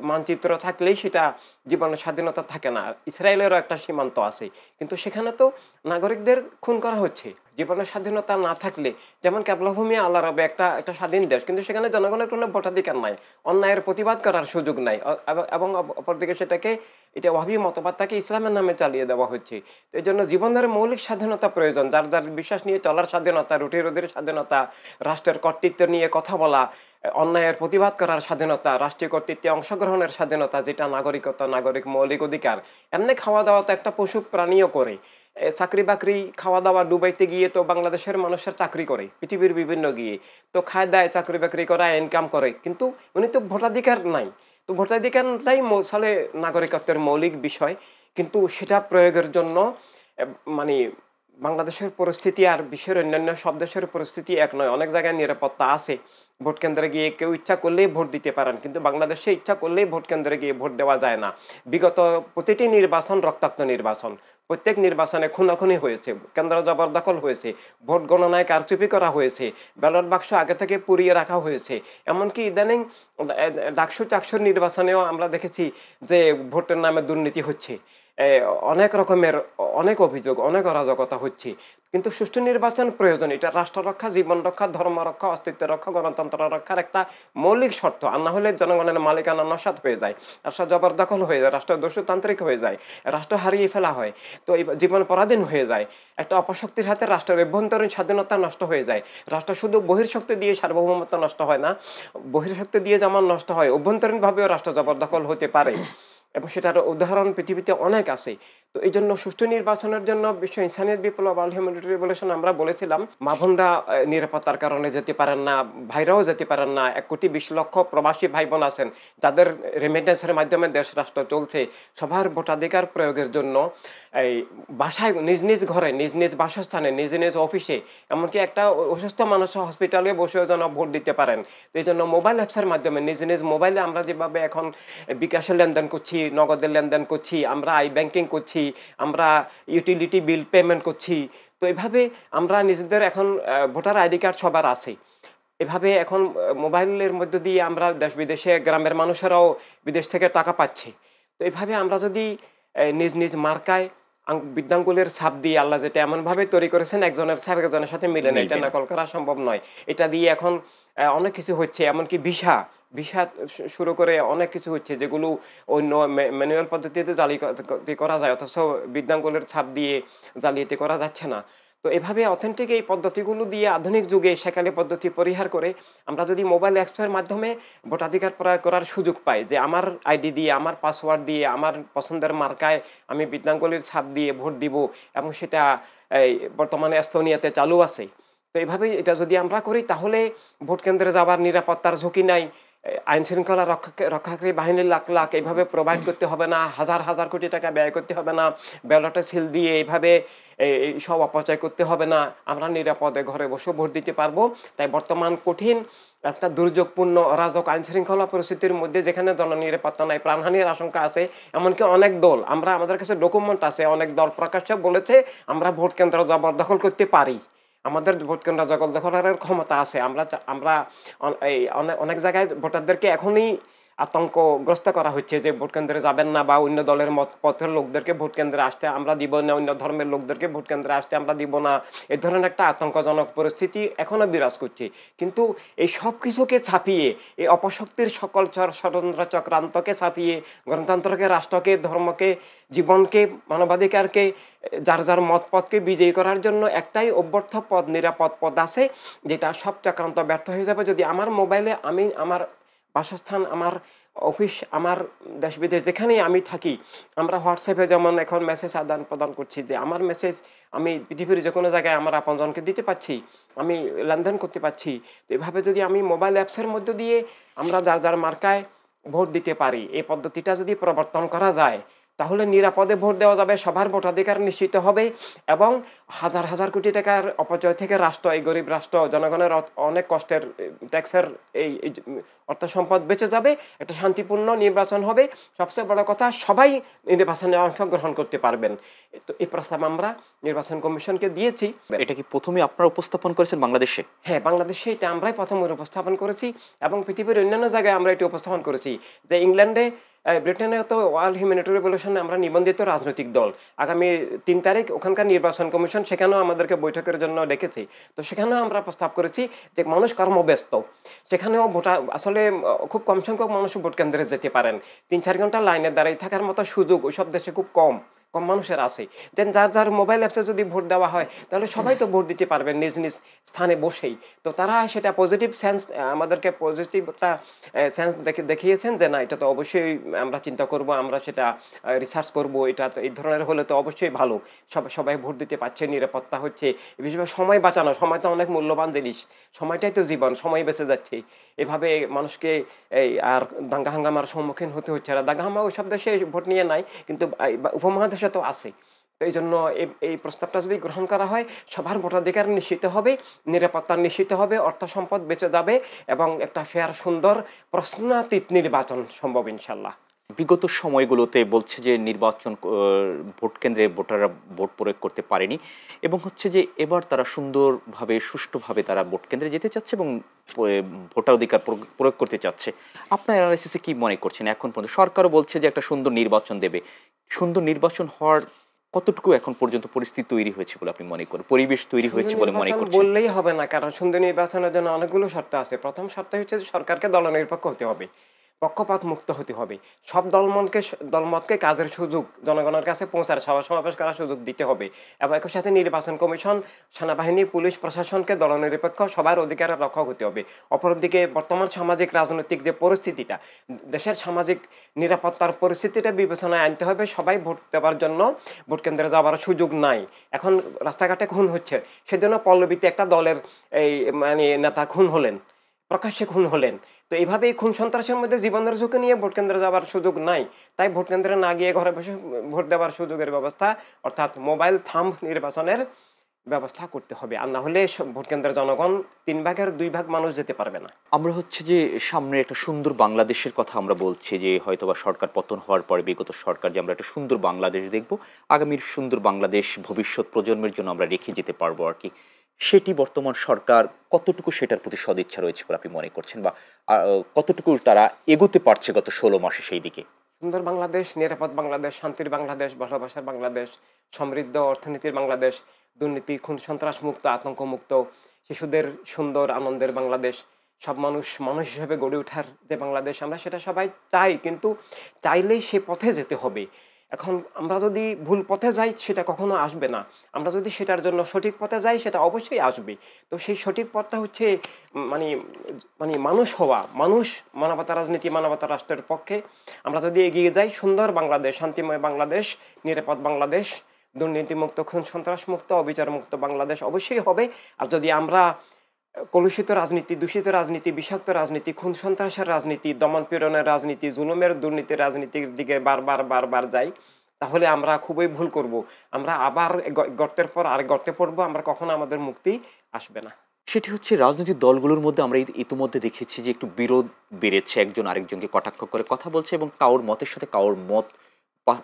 মানচিত্র থাকলেই সেটা জীবনের স্বাধীনতা থাকে না। ইসরায়েলেরও একটা সীমান্ত আছে, কিন্তু সেখানে তো নাগরিকদের খুন করা হচ্ছে। জীবনের স্বাধীনতা না থাকলে, যেমন কেবলাভূমি আল্লাহ রবে একটা একটা স্বাধীন দেশ, কিন্তু সেখানে জনগণের কোনো ভোটাধিকার নাই, অন্যায়ের প্রতিবাদ করার সুযোগ নাই, এবং অপরদিকে সেটাকে এটা ওয়াহাবি মতবাদটাকে ইসলামের নামে চালিয়ে দেওয়া হচ্ছে। তো এই জন্য জীবনের মৌলিক স্বাধীনতা প্রয়োজন, যার যার বিশ্বাস নিয়ে চলার স্বাধীনতা, রুটি রোদের স্বাধীনতা, রাষ্ট্রের কর্তৃত্ব নিয়ে কথা বলা, অন্যায়ের প্রতিবাদ করার স্বাধীনতা, রাষ্ট্রীয় কর্তৃত্বে অংশগ্রহণের স্বাধীনতা, যেটা নাগরিকত্ব, নাগরিক মৌলিক অধিকার। এমনি খাওয়া দাওয়া তো একটা পশু প্রাণীও করে, চাকরি বাকরি, খাওয়া দাওয়া, ডুবাইতে গিয়ে তো বাংলাদেশের মানুষের চাকরি করে, পৃথিবীর বিভিন্ন গিয়ে তো খায় দায়, চাকরি বাকরি করে, ইনকাম করে, কিন্তু উনি তো ভোটাধিকার নাই। তো ভোটাধিকারটাই সালে নাগরিকত্বের মৌলিক বিষয়, কিন্তু সেটা প্রয়োগের জন্য মানে বাংলাদেশের পরিস্থিতি আর বিশ্বের অন্যান্য সব দেশের পরিস্থিতি এক নয়। অনেক জায়গায় নিরাপত্তা আছে, ভোট কেন্দ্রে গিয়ে কেউ ইচ্ছা করলেই ভোট দিতে পারেন, কিন্তু বাংলাদেশে ইচ্ছা করলেই ভোট কেন্দ্রে গিয়ে ভোট দেওয়া যায় না। বিগত প্রতিটি নির্বাচন রক্তাক্ত নির্বাচন, প্রত্যেক নির্বাচনে খুনাখুনি হয়েছে, কেন্দ্র জবরদখল হয়েছে, ভোট গণনায় কারচুপি করা হয়েছে, ব্যালট বাক্স আগে থেকে পুড়িয়ে রাখা হয়েছে। এমনকি ইদানিং ডাকসু চাকসুর নির্বাচনেও আমরা দেখেছি যে ভোটের নামে দুর্নীতি হচ্ছে, অনেক রকমের অনেক অভিযোগ, অনেক অরাজকতা হচ্ছে। কিন্তু সুষ্ঠু নির্বাচন প্রয়োজন, এটা রাষ্ট্র রক্ষা, জীবন রক্ষা, ধর্ম রক্ষা, অস্তিত্ব রক্ষা, গণতন্ত্র রক্ষার একটা মৌলিক শর্ত। আর না হলে জনগণের মালিকানা নস্যাৎ হয়ে যায়, রাষ্ট্র জবরদখল হয়ে যায়, রাষ্ট্র দস্যুতান্ত্রিক হয়ে যায়, রাষ্ট্র হারিয়ে ফেলা হয়, তো এই জীবন পরাধীন হয়ে যায়, একটা অপশক্তির হাতে রাষ্ট্রের অভ্যন্তরীণ স্বাধীনতা নষ্ট হয়ে যায়। রাষ্ট্র শুধু বহির্শক্তি দিয়ে সার্বভৌমত্ব নষ্ট হয় না, বহির্শক্তি দিয়ে যেমন নষ্ট হয়, অভ্যন্তরীণভাবেও রাষ্ট্র জবরদখল হতে পারে, এবং সেটার উদাহরণ পৃথিবীতে অনেক আছে। তো এই জন্য সুষ্ঠু নির্বাচনের জন্য বিশ্ব ইনসানিয়ত বিপ্লব আল হিউম্যানিটি রিভলিউশন আমরা বলেছিলাম, মা বোনরা নিরাপত্তার কারণে যেতে পারেন না, ভাইরাও যেতে পারেন না, 1,20,00,000 প্রবাসী ভাই বোন আছেন যাদের রেমিটেন্সের মাধ্যমে দেশ রাষ্ট্র চলছে। সবার ভোটাধিকার প্রয়োগের জন্য এই বাসায়, নিজ নিজ ঘরে, নিজ নিজ বাসস্থানে, নিজ নিজ অফিসে, এমনকি একটা অসুস্থ মানুষ হসপিটালে বসেও যেন ভোট দিতে পারেন। তো এই জন্য মোবাইল অ্যাপসের মাধ্যমে নিজ নিজ মোবাইলে আমরা যেভাবে এখন বিকাশের লেনদেন করছি, নগদের লেনদেন করছি, আমরা আই ব্যাংকিং করছি, আমরা ইউটিলিটি বিল পেমেন্ট করছি, তো এভাবে আমরা নিজেদের এখন ভোটার আইডি কার্ড সবার আছে। এভাবে এখন মোবাইলের মধ্য দিয়ে আমরা দেশ বিদেশে গ্রামের মানুষেরাও বিদেশ থেকে টাকা পাচ্ছে। তো এভাবে আমরা যদি নিজ নিজ মার্কায় বৃদ্ধাঙ্গুলের ছাপ দিয়ে, আল্লাহ যেটা এমনভাবে তৈরি করেছেন একজনের ছাপ একজনের সাথে মিলে না, এটা নকল করা সম্ভব নয়। এটা দিয়ে এখন অনেক কিছু হচ্ছে, এমনকি ভিসা শুরু করে অনেক কিছু হচ্ছে যেগুলো অন্য ম্যানুয়াল পদ্ধতিতে জালিয়াতি করা যায়, অথচ বৃদ্ধাঙ্গুলের ছাপ দিয়ে জালিয়াতি করা যাচ্ছে না। তো এভাবে অথেন্টিক এই পদ্ধতিগুলো দিয়ে আধুনিক যুগে সেকালে পদ্ধতি পরিহার করে আমরা যদি মোবাইল অ্যাপসের মাধ্যমে ভোটাধিকার প্রয়োগ করার সুযোগ পাই, যে আমার আইডি দিয়ে, আমার পাসওয়ার্ড দিয়ে, আমার পছন্দের মার্কায় আমি বৃদ্ধাঙ্গুলির ছাপ দিয়ে ভোট দিব, এবং সেটা বর্তমানে এস্তোনিয়াতে চালু আছে। তো এইভাবেই এটা যদি আমরা করি, তাহলে ভোট কেন্দ্রে যাওয়ার নিরাপত্তার ঝুঁকি নাই, আইন শৃঙ্খলা রক্ষাকারী বাহিনীর লাখ লাখ এইভাবে প্রোভাইড করতে হবে না, হাজার হাজার কোটি টাকা ব্যয় করতে হবে না, ব্যালটে সিল দিয়ে এইভাবে সব অপচয় করতে হবে না, আমরা নিরাপদে ঘরে বসে ভোট দিতে পারবো। তাই বর্তমান কঠিন একটা দুর্যোগপূর্ণ অরাজক আইন শৃঙ্খলা পরিস্থিতির মধ্যে, যেখানে জননিরাপত্তা নাই, প্রাণহানির আশঙ্কা আছে, এমনকি অনেক দল, আমাদের কাছে ডকুমেন্ট আছে, অনেক দল প্রকাশ্যে বলেছে আমরা ভোট কেন্দ্র জবরদখল করতে পারি, আমাদের ভোট কেন্দ্র জবরদখলের ক্ষমতা আছে। আমরা অনেক জায়গায় ভোটারদেরকে এখনই আতঙ্কগ্রস্ত করা হচ্ছে যে ভোট কেন্দ্রে যাবেন না, বা অন্য দলের পথের লোকদেরকে ভোট কেন্দ্রে আসতে আমরা দিব না, অন্য ধর্মের লোকদেরকে ভোট কেন্দ্রে আসতে আমরা দিব না, এই ধরনের একটা আতঙ্কজনক পরিস্থিতি এখনো বিরাজ করছে। কিন্তু এই সব কিছুকে ছাপিয়ে, এই অপশক্তির সকল ষড়যন্ত্র চক্রান্তকে ছাপিয়ে, গণতন্ত্রকে, রাষ্ট্রকে, ধর্মকে, জীবনকে, মানবাধিকারকে, যার যার মতপথকে বিজয়ী করার জন্য একটাই অভ্যর্থ পথ, নিরাপদ পথ আছে, যেটা সব চক্রান্ত ব্যর্থ হয়ে যাবে যদি আমার মোবাইলে, আমি আমার বাসস্থান, আমার অফিস, আমার দেশ বিদেশ যেখানেই আমি থাকি, আমরা হোয়াটসঅ্যাপে যেমন এখন মেসেজ আদান প্রদান করছি, যে আমার মেসেজ আমি পৃথিবীর যে কোনো জায়গায় আমার আপনজনকে দিতে পারছি, আমি লেনদেন করতে পারছি। তো এভাবে যদি আমি মোবাইল অ্যাপসের মধ্য দিয়ে আমরা যার যার মার্কায় ভোট দিতে পারি, এই পদ্ধতিটা যদি প্রবর্তন করা যায়, তাহলে নিরাপদে ভোট দেওয়া যাবে, সবার ভোটাধিকার নিশ্চিত হবে এবং হাজার হাজার কোটি টাকার অপচয় থেকে রাষ্ট্র, এই গরিব রাষ্ট্র, জনগণের অনেক কষ্টের ট্যাক্সের এই অর্থ সম্পদ বেঁচে যাবে, একটা শান্তিপূর্ণ নির্বাচন হবে। সবচেয়ে বড় কথা, সবাই নির্বাচনে অংশগ্রহণ করতে পারবেন। তো এই প্রস্তাব আমরা নির্বাচন কমিশনকে দিয়েছি। এটা কি প্রথমে আপনারা উপস্থাপন করেছেন বাংলাদেশে? হ্যাঁ, বাংলাদেশে এটা আমরাই প্রথম উপস্থাপন করেছি এবং পৃথিবীর অন্যান্য জায়গায় আমরা এটি উপস্থাপন করেছি যে ইংল্যান্ডে, ব্রিটেনে তো ওয়ার্ল্ড হিউম্যানিটারি রেভলিউশনে আমরা নিবন্ধিত রাজনৈতিক দল। আগামী ৩ তারিখ ওখানকার নির্বাচন কমিশন সেখানেও আমাদেরকে বৈঠকের জন্য ডেকেছি। তো সেখানেও আমরা প্রস্তাব করেছি যে মানুষ কর্মব্যস্ত, সেখানেও ভোটার আসলে খুব কম সংখ্যক মানুষ ভোট কেন্দ্রে যেতে পারেন। ৩-৪ ঘন্টা লাইনে দাঁড়িয়ে থাকার মতো সুযোগ ওইসব দেশে খুব কম মানুষের আছে। দেন যার যার মোবাইল অ্যাপসে যদি ভোট দেওয়া হয় তাহলে সবাই তো ভোট দিতে পারবেন নিজ নিজ স্থানে বসেই। তো তারা সেটা পজিটিভ সেন্স, আমাদেরকে পজিটিভ একটা সেন্স দেখিয়েছেন যে না, এটা তো অবশ্যই আমরা চিন্তা করব, আমরা সেটা রিসার্চ করব, এটা তো এই ধরনের হলে তো অবশ্যই ভালো, সবাই ভোট দিতে পারছে, নিরাপত্তা হচ্ছে। বিশেষ সময় বাঁচানো, সময় তো অনেক মূল্যবান জিনিস, সময়টাই তো জীবন, সময় বেঁচে যাচ্ছে। এভাবে মানুষকে আর দাঙ্গা হাঙ্গামার সম্মুখীন হতে হচ্ছে না। দাঙ্গা হাঙ্গামা ওই সব দেশে ভোট নিয়ে নাই, কিন্তু উপমহাদেশে তো আছে। তো এই জন্য এই প্রস্তাবটা যদি গ্রহণ করা হয়, সবার ভোটাধিকার নিশ্চিত হবে, নিরাপত্তা নিশ্চিত হবে, অর্থ সম্পদ বেঁচে যাবে এবং একটা ফেয়ার, সুন্দর, প্রশ্নাতীত নির্বাচন সম্ভব ইনশাল্লাহ। বিগত সময়গুলোতে বলছে যে নির্বাচন ভোট কেন্দ্রে ভোটাররা ভোট প্রয়োগ করতে পারেনি এবং হচ্ছে যে এবার তারা সুন্দরভাবে, সুষ্ঠুভাবে তারা ভোট কেন্দ্রে যেতে চাচ্ছে এবং ভোটাধিকার প্রয়োগ করতে চাচ্ছে। আপনার অ্যানালাইসিসে কি মনে করছেন? এখন পর্যন্ত সরকারও বলছে যে একটা সুন্দর নির্বাচন দেবে। সুন্দর নির্বাচন হওয়ার কতটুকু এখন পর্যন্ত পরিস্থিতি তৈরি হয়েছে বলে আপনি মনে করেন, পরিবেশ তৈরি হয়েছে বলে মনে করছেন? বললেই হবে না, কারণ সুন্দর নির্বাচনের জন্য অনেকগুলো শর্ত আছে। প্রথম শর্ত হচ্ছে যে সরকারকে দলনিরপেক্ষ হতে হবে, পক্ষপাত মুক্ত হতে হবে, সব দলমতকে কাজের সুযোগ জনগণের কাছে পৌঁছার, সভা সমাবেশ করার সুযোগ দিতে হবে এবং একই সাথে নির্বাচন কমিশন, সেনাবাহিনী, পুলিশ প্রশাসনকে দলনিরপেক্ষ, সবার অধিকারের রক্ষা হতে হবে। অপরদিকে বর্তমান সামাজিক রাজনৈতিক যে পরিস্থিতিটা, দেশের সামাজিক নিরাপত্তার পরিস্থিতিটা বিবেচনায় আনতে হবে। সবাই ভোট দেওয়ার জন্য ভোট কেন্দ্রে যাওয়ার সুযোগ নাই। এখন রাস্তাঘাটে খুন হচ্ছে, সেজন্য পল্লবীতে একটা দলের নেতা খুন হলেন, প্রকাশ্যে খুন হলেন। তো এইভাবে এই খুন সন্ত্রাসের মধ্যে জীবনের ঝুঁকি নিয়ে ভোট কেন্দ্রে যাওয়ার সুযোগ নাই। তাই ভোট কেন্দ্রে না গিয়ে ঘরে বসে ভোট দেওয়ার সুযোগের ব্যবস্থা, অর্থাৎ মোবাইল থাম্ব নির্বাচনের ব্যবস্থা করতে হবে। আর না হলে ভোট কেন্দ্রের জনগণ 3/2 মানুষ যেতে পারবে না। আমরা হচ্ছে যে সামনে একটা সুন্দর বাংলাদেশের কথা আমরা বলছি যে হয়তোবা সরকার পতন হওয়ার পরে বিগত সরকার যে আমরা একটা সুন্দর বাংলাদেশ দেখব, আগামীর সুন্দর বাংলাদেশ ভবিষ্যৎ প্রজন্মের জন্য আমরা রেখে যেতে পারবো আর কি। সেটি বর্তমান সরকার কতটুকু সেটার প্রতি সদিচ্ছা রয়েছে বলে আপনি মনে করছেন, বা কতটুকু তারা এগোতে পারছে গত 16 মাসে সেই দিকে? সুন্দর বাংলাদেশ, নিরাপদ বাংলাদেশ, শান্তির বাংলাদেশ, ভালোবাসার বাংলাদেশ, সমৃদ্ধ অর্থনীতির বাংলাদেশ, দুর্নীতি, খুন সন্ত্রাস মুক্ত, আতঙ্ক মুক্ত, শিশুদের সুন্দর আনন্দের বাংলাদেশ, সব মানুষ মানুষ হিসেবে গড়ে ওঠার যে বাংলাদেশ, আমরা সেটা সবাই চাই। কিন্তু চাইলেই সে পথে যেতে হবে। এখন আমরা যদি ভুল পথে যাই সেটা কখনো আসবে না। আমরা যদি সেটার জন্য সঠিক পথে যাই সেটা অবশ্যই আসবে। তো সেই সঠিক পথটা হচ্ছে মানে মানে মানুষ হওয়া, মানুষ, মানবতা রাজনীতি, মানবতা রাষ্ট্রের পক্ষে আমরা যদি এগিয়ে যাই, সুন্দর বাংলাদেশ, শান্তিময় বাংলাদেশ, নিরাপদ বাংলাদেশ, দুর্নীতিমুক্ত, খুন সন্ত্রাস মুক্ত, অবিচার মুক্ত বাংলাদেশ অবশ্যই হবে। আর যদি আমরা কলুষিত রাজনীতি, দূষিত রাজনীতি, বিষাক্ত রাজনীতি, খুন সন্ত্রাসের রাজনীতি, দমন পীড়নের রাজনীতি, জুলুমের, দুর্নীতির রাজনীতির দিকে বারবার যাই, তাহলে আমরা খুবই ভুল করব। আমরা আবার গর্তের পর আর গর্তে পড়বো, আমরা কখনো আমাদের মুক্তি আসবে না। সেটি হচ্ছে রাজনৈতিক দলগুলোর মধ্যে আমরা ইতিমধ্যে দেখেছি যে একটু বিরোধ বেড়েছে, একজন আরেকজনকে কটাক্ষ করে কথা বলছে এবং কারোর মতের সাথে কারোর মত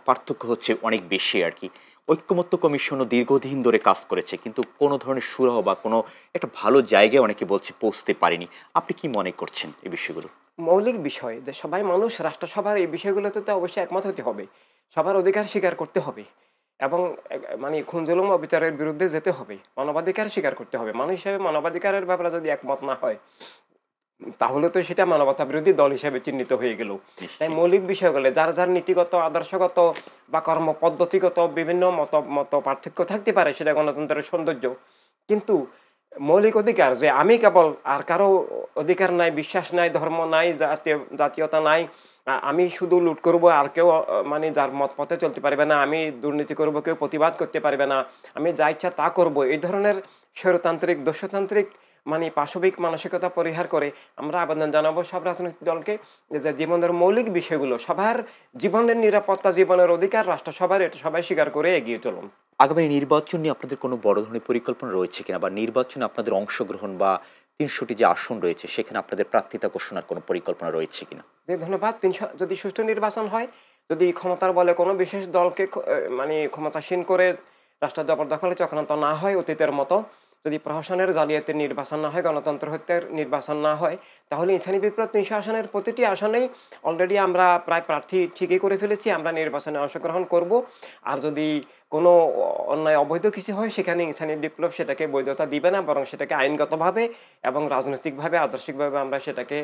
পার্থক্য হচ্ছে অনেক বেশি আর কি। ঐক্যমত্য কমিশনও দীর্ঘদিন ধরে কাজ করেছে, কিন্তু কোনো ধরনের সুরাহ বা কোনো একটা ভালো জায়গায় অনেকে বলছে পৌঁছতে পারেনি। আপনি কি মনে করছেন এই বিষয়গুলো? মৌলিক বিষয় যে সবাই মানুষ, রাষ্ট্রসভার এই বিষয়গুলোতে তো অবশ্যই একমত হতে হবে, সবার অধিকার স্বীকার করতে হবে এবং খুন জুলুম অবিচারের বিরুদ্ধে যেতে হবে, মানবাধিকার স্বীকার করতে হবে। মানুষ হিসেবে মানবাধিকারের ব্যাপারে যদি একমত না হয় তাহলে তো সেটা মানবতা বিরোধী দল হিসেবে চিহ্নিত হয়ে গেল। তাই মৌলিক বিষয়গুলো যার যার নীতিগত, আদর্শগত বা কর্মপদ্ধতিগত বিভিন্ন মত পার্থক্য থাকতে পারে, সেটা গণতন্ত্রের সৌন্দর্য। কিন্তু মৌলিক অধিকার যে আমি কেবল, আর কারো অধিকার নাই, বিশ্বাস নাই, ধর্ম নাই, জাতীয়তা নাই, আমি শুধু লুট করব, আর কেউ যার মত পথে চলতে পারবে না, আমি দুর্নীতি করব, কেউ প্রতিবাদ করতে পারবে না, আমি যা ইচ্ছা তা করব, এই ধরনের স্বৈরতান্ত্রিক, দস্যুতান্ত্রিক মানে পাশবিক মানসিকতা পরিহার করে আমরা আবেদন জানাবো সব রাজনৈতিক দলকে যে জীবনের মৌলিক বিষয়গুলো, সবার জীবনের নিরাপত্তা, জীবনের অধিকার রাষ্ট্র সবার, এটা সবাই স্বীকার করে এগিয়ে চলুন। আগামী নির্বাচন নিয়ে আপনাদের কোনো বড় ধরনের পরিকল্পনা রয়েছে কিনা, বা নির্বাচনে আপনাদের অংশগ্রহণ বা ৩০০টি যে আসন রয়েছে সেখানে আপনাদের প্রার্থিতা ঘোষণার কোনো পরিকল্পনা রয়েছে কিনা? ধন্যবাদ। ৩০০ যদি সুষ্ঠু নির্বাচন হয়, যদি ক্ষমতার বলে কোনো বিশেষ দলকে মানে ক্ষমতাসীন করে রাষ্ট্র জবরদখলে চক্রান্ত না হয় অতীতের মতো, যদি প্রহসনের জালিয়াতির নির্বাচন না হয়, গণতন্ত্র হত্যার নির্বাচন না হয়, তাহলে ইনসানি বিপ্লব ৩০০ আসনের প্রতিটি আসনেই অলরেডি আমরা প্রায় প্রার্থী ঠিকই করে ফেলেছি, আমরা নির্বাচনে অংশগ্রহণ করব। আর যদি কোনো অন্যায় অবৈধ কিছু হয় সেখানে ইনসানি বিপ্লব সেটাকে বৈধতা দিবে না, বরং সেটাকে আইনগতভাবে এবং রাজনৈতিকভাবে আদর্শিকভাবে আমরা সেটাকে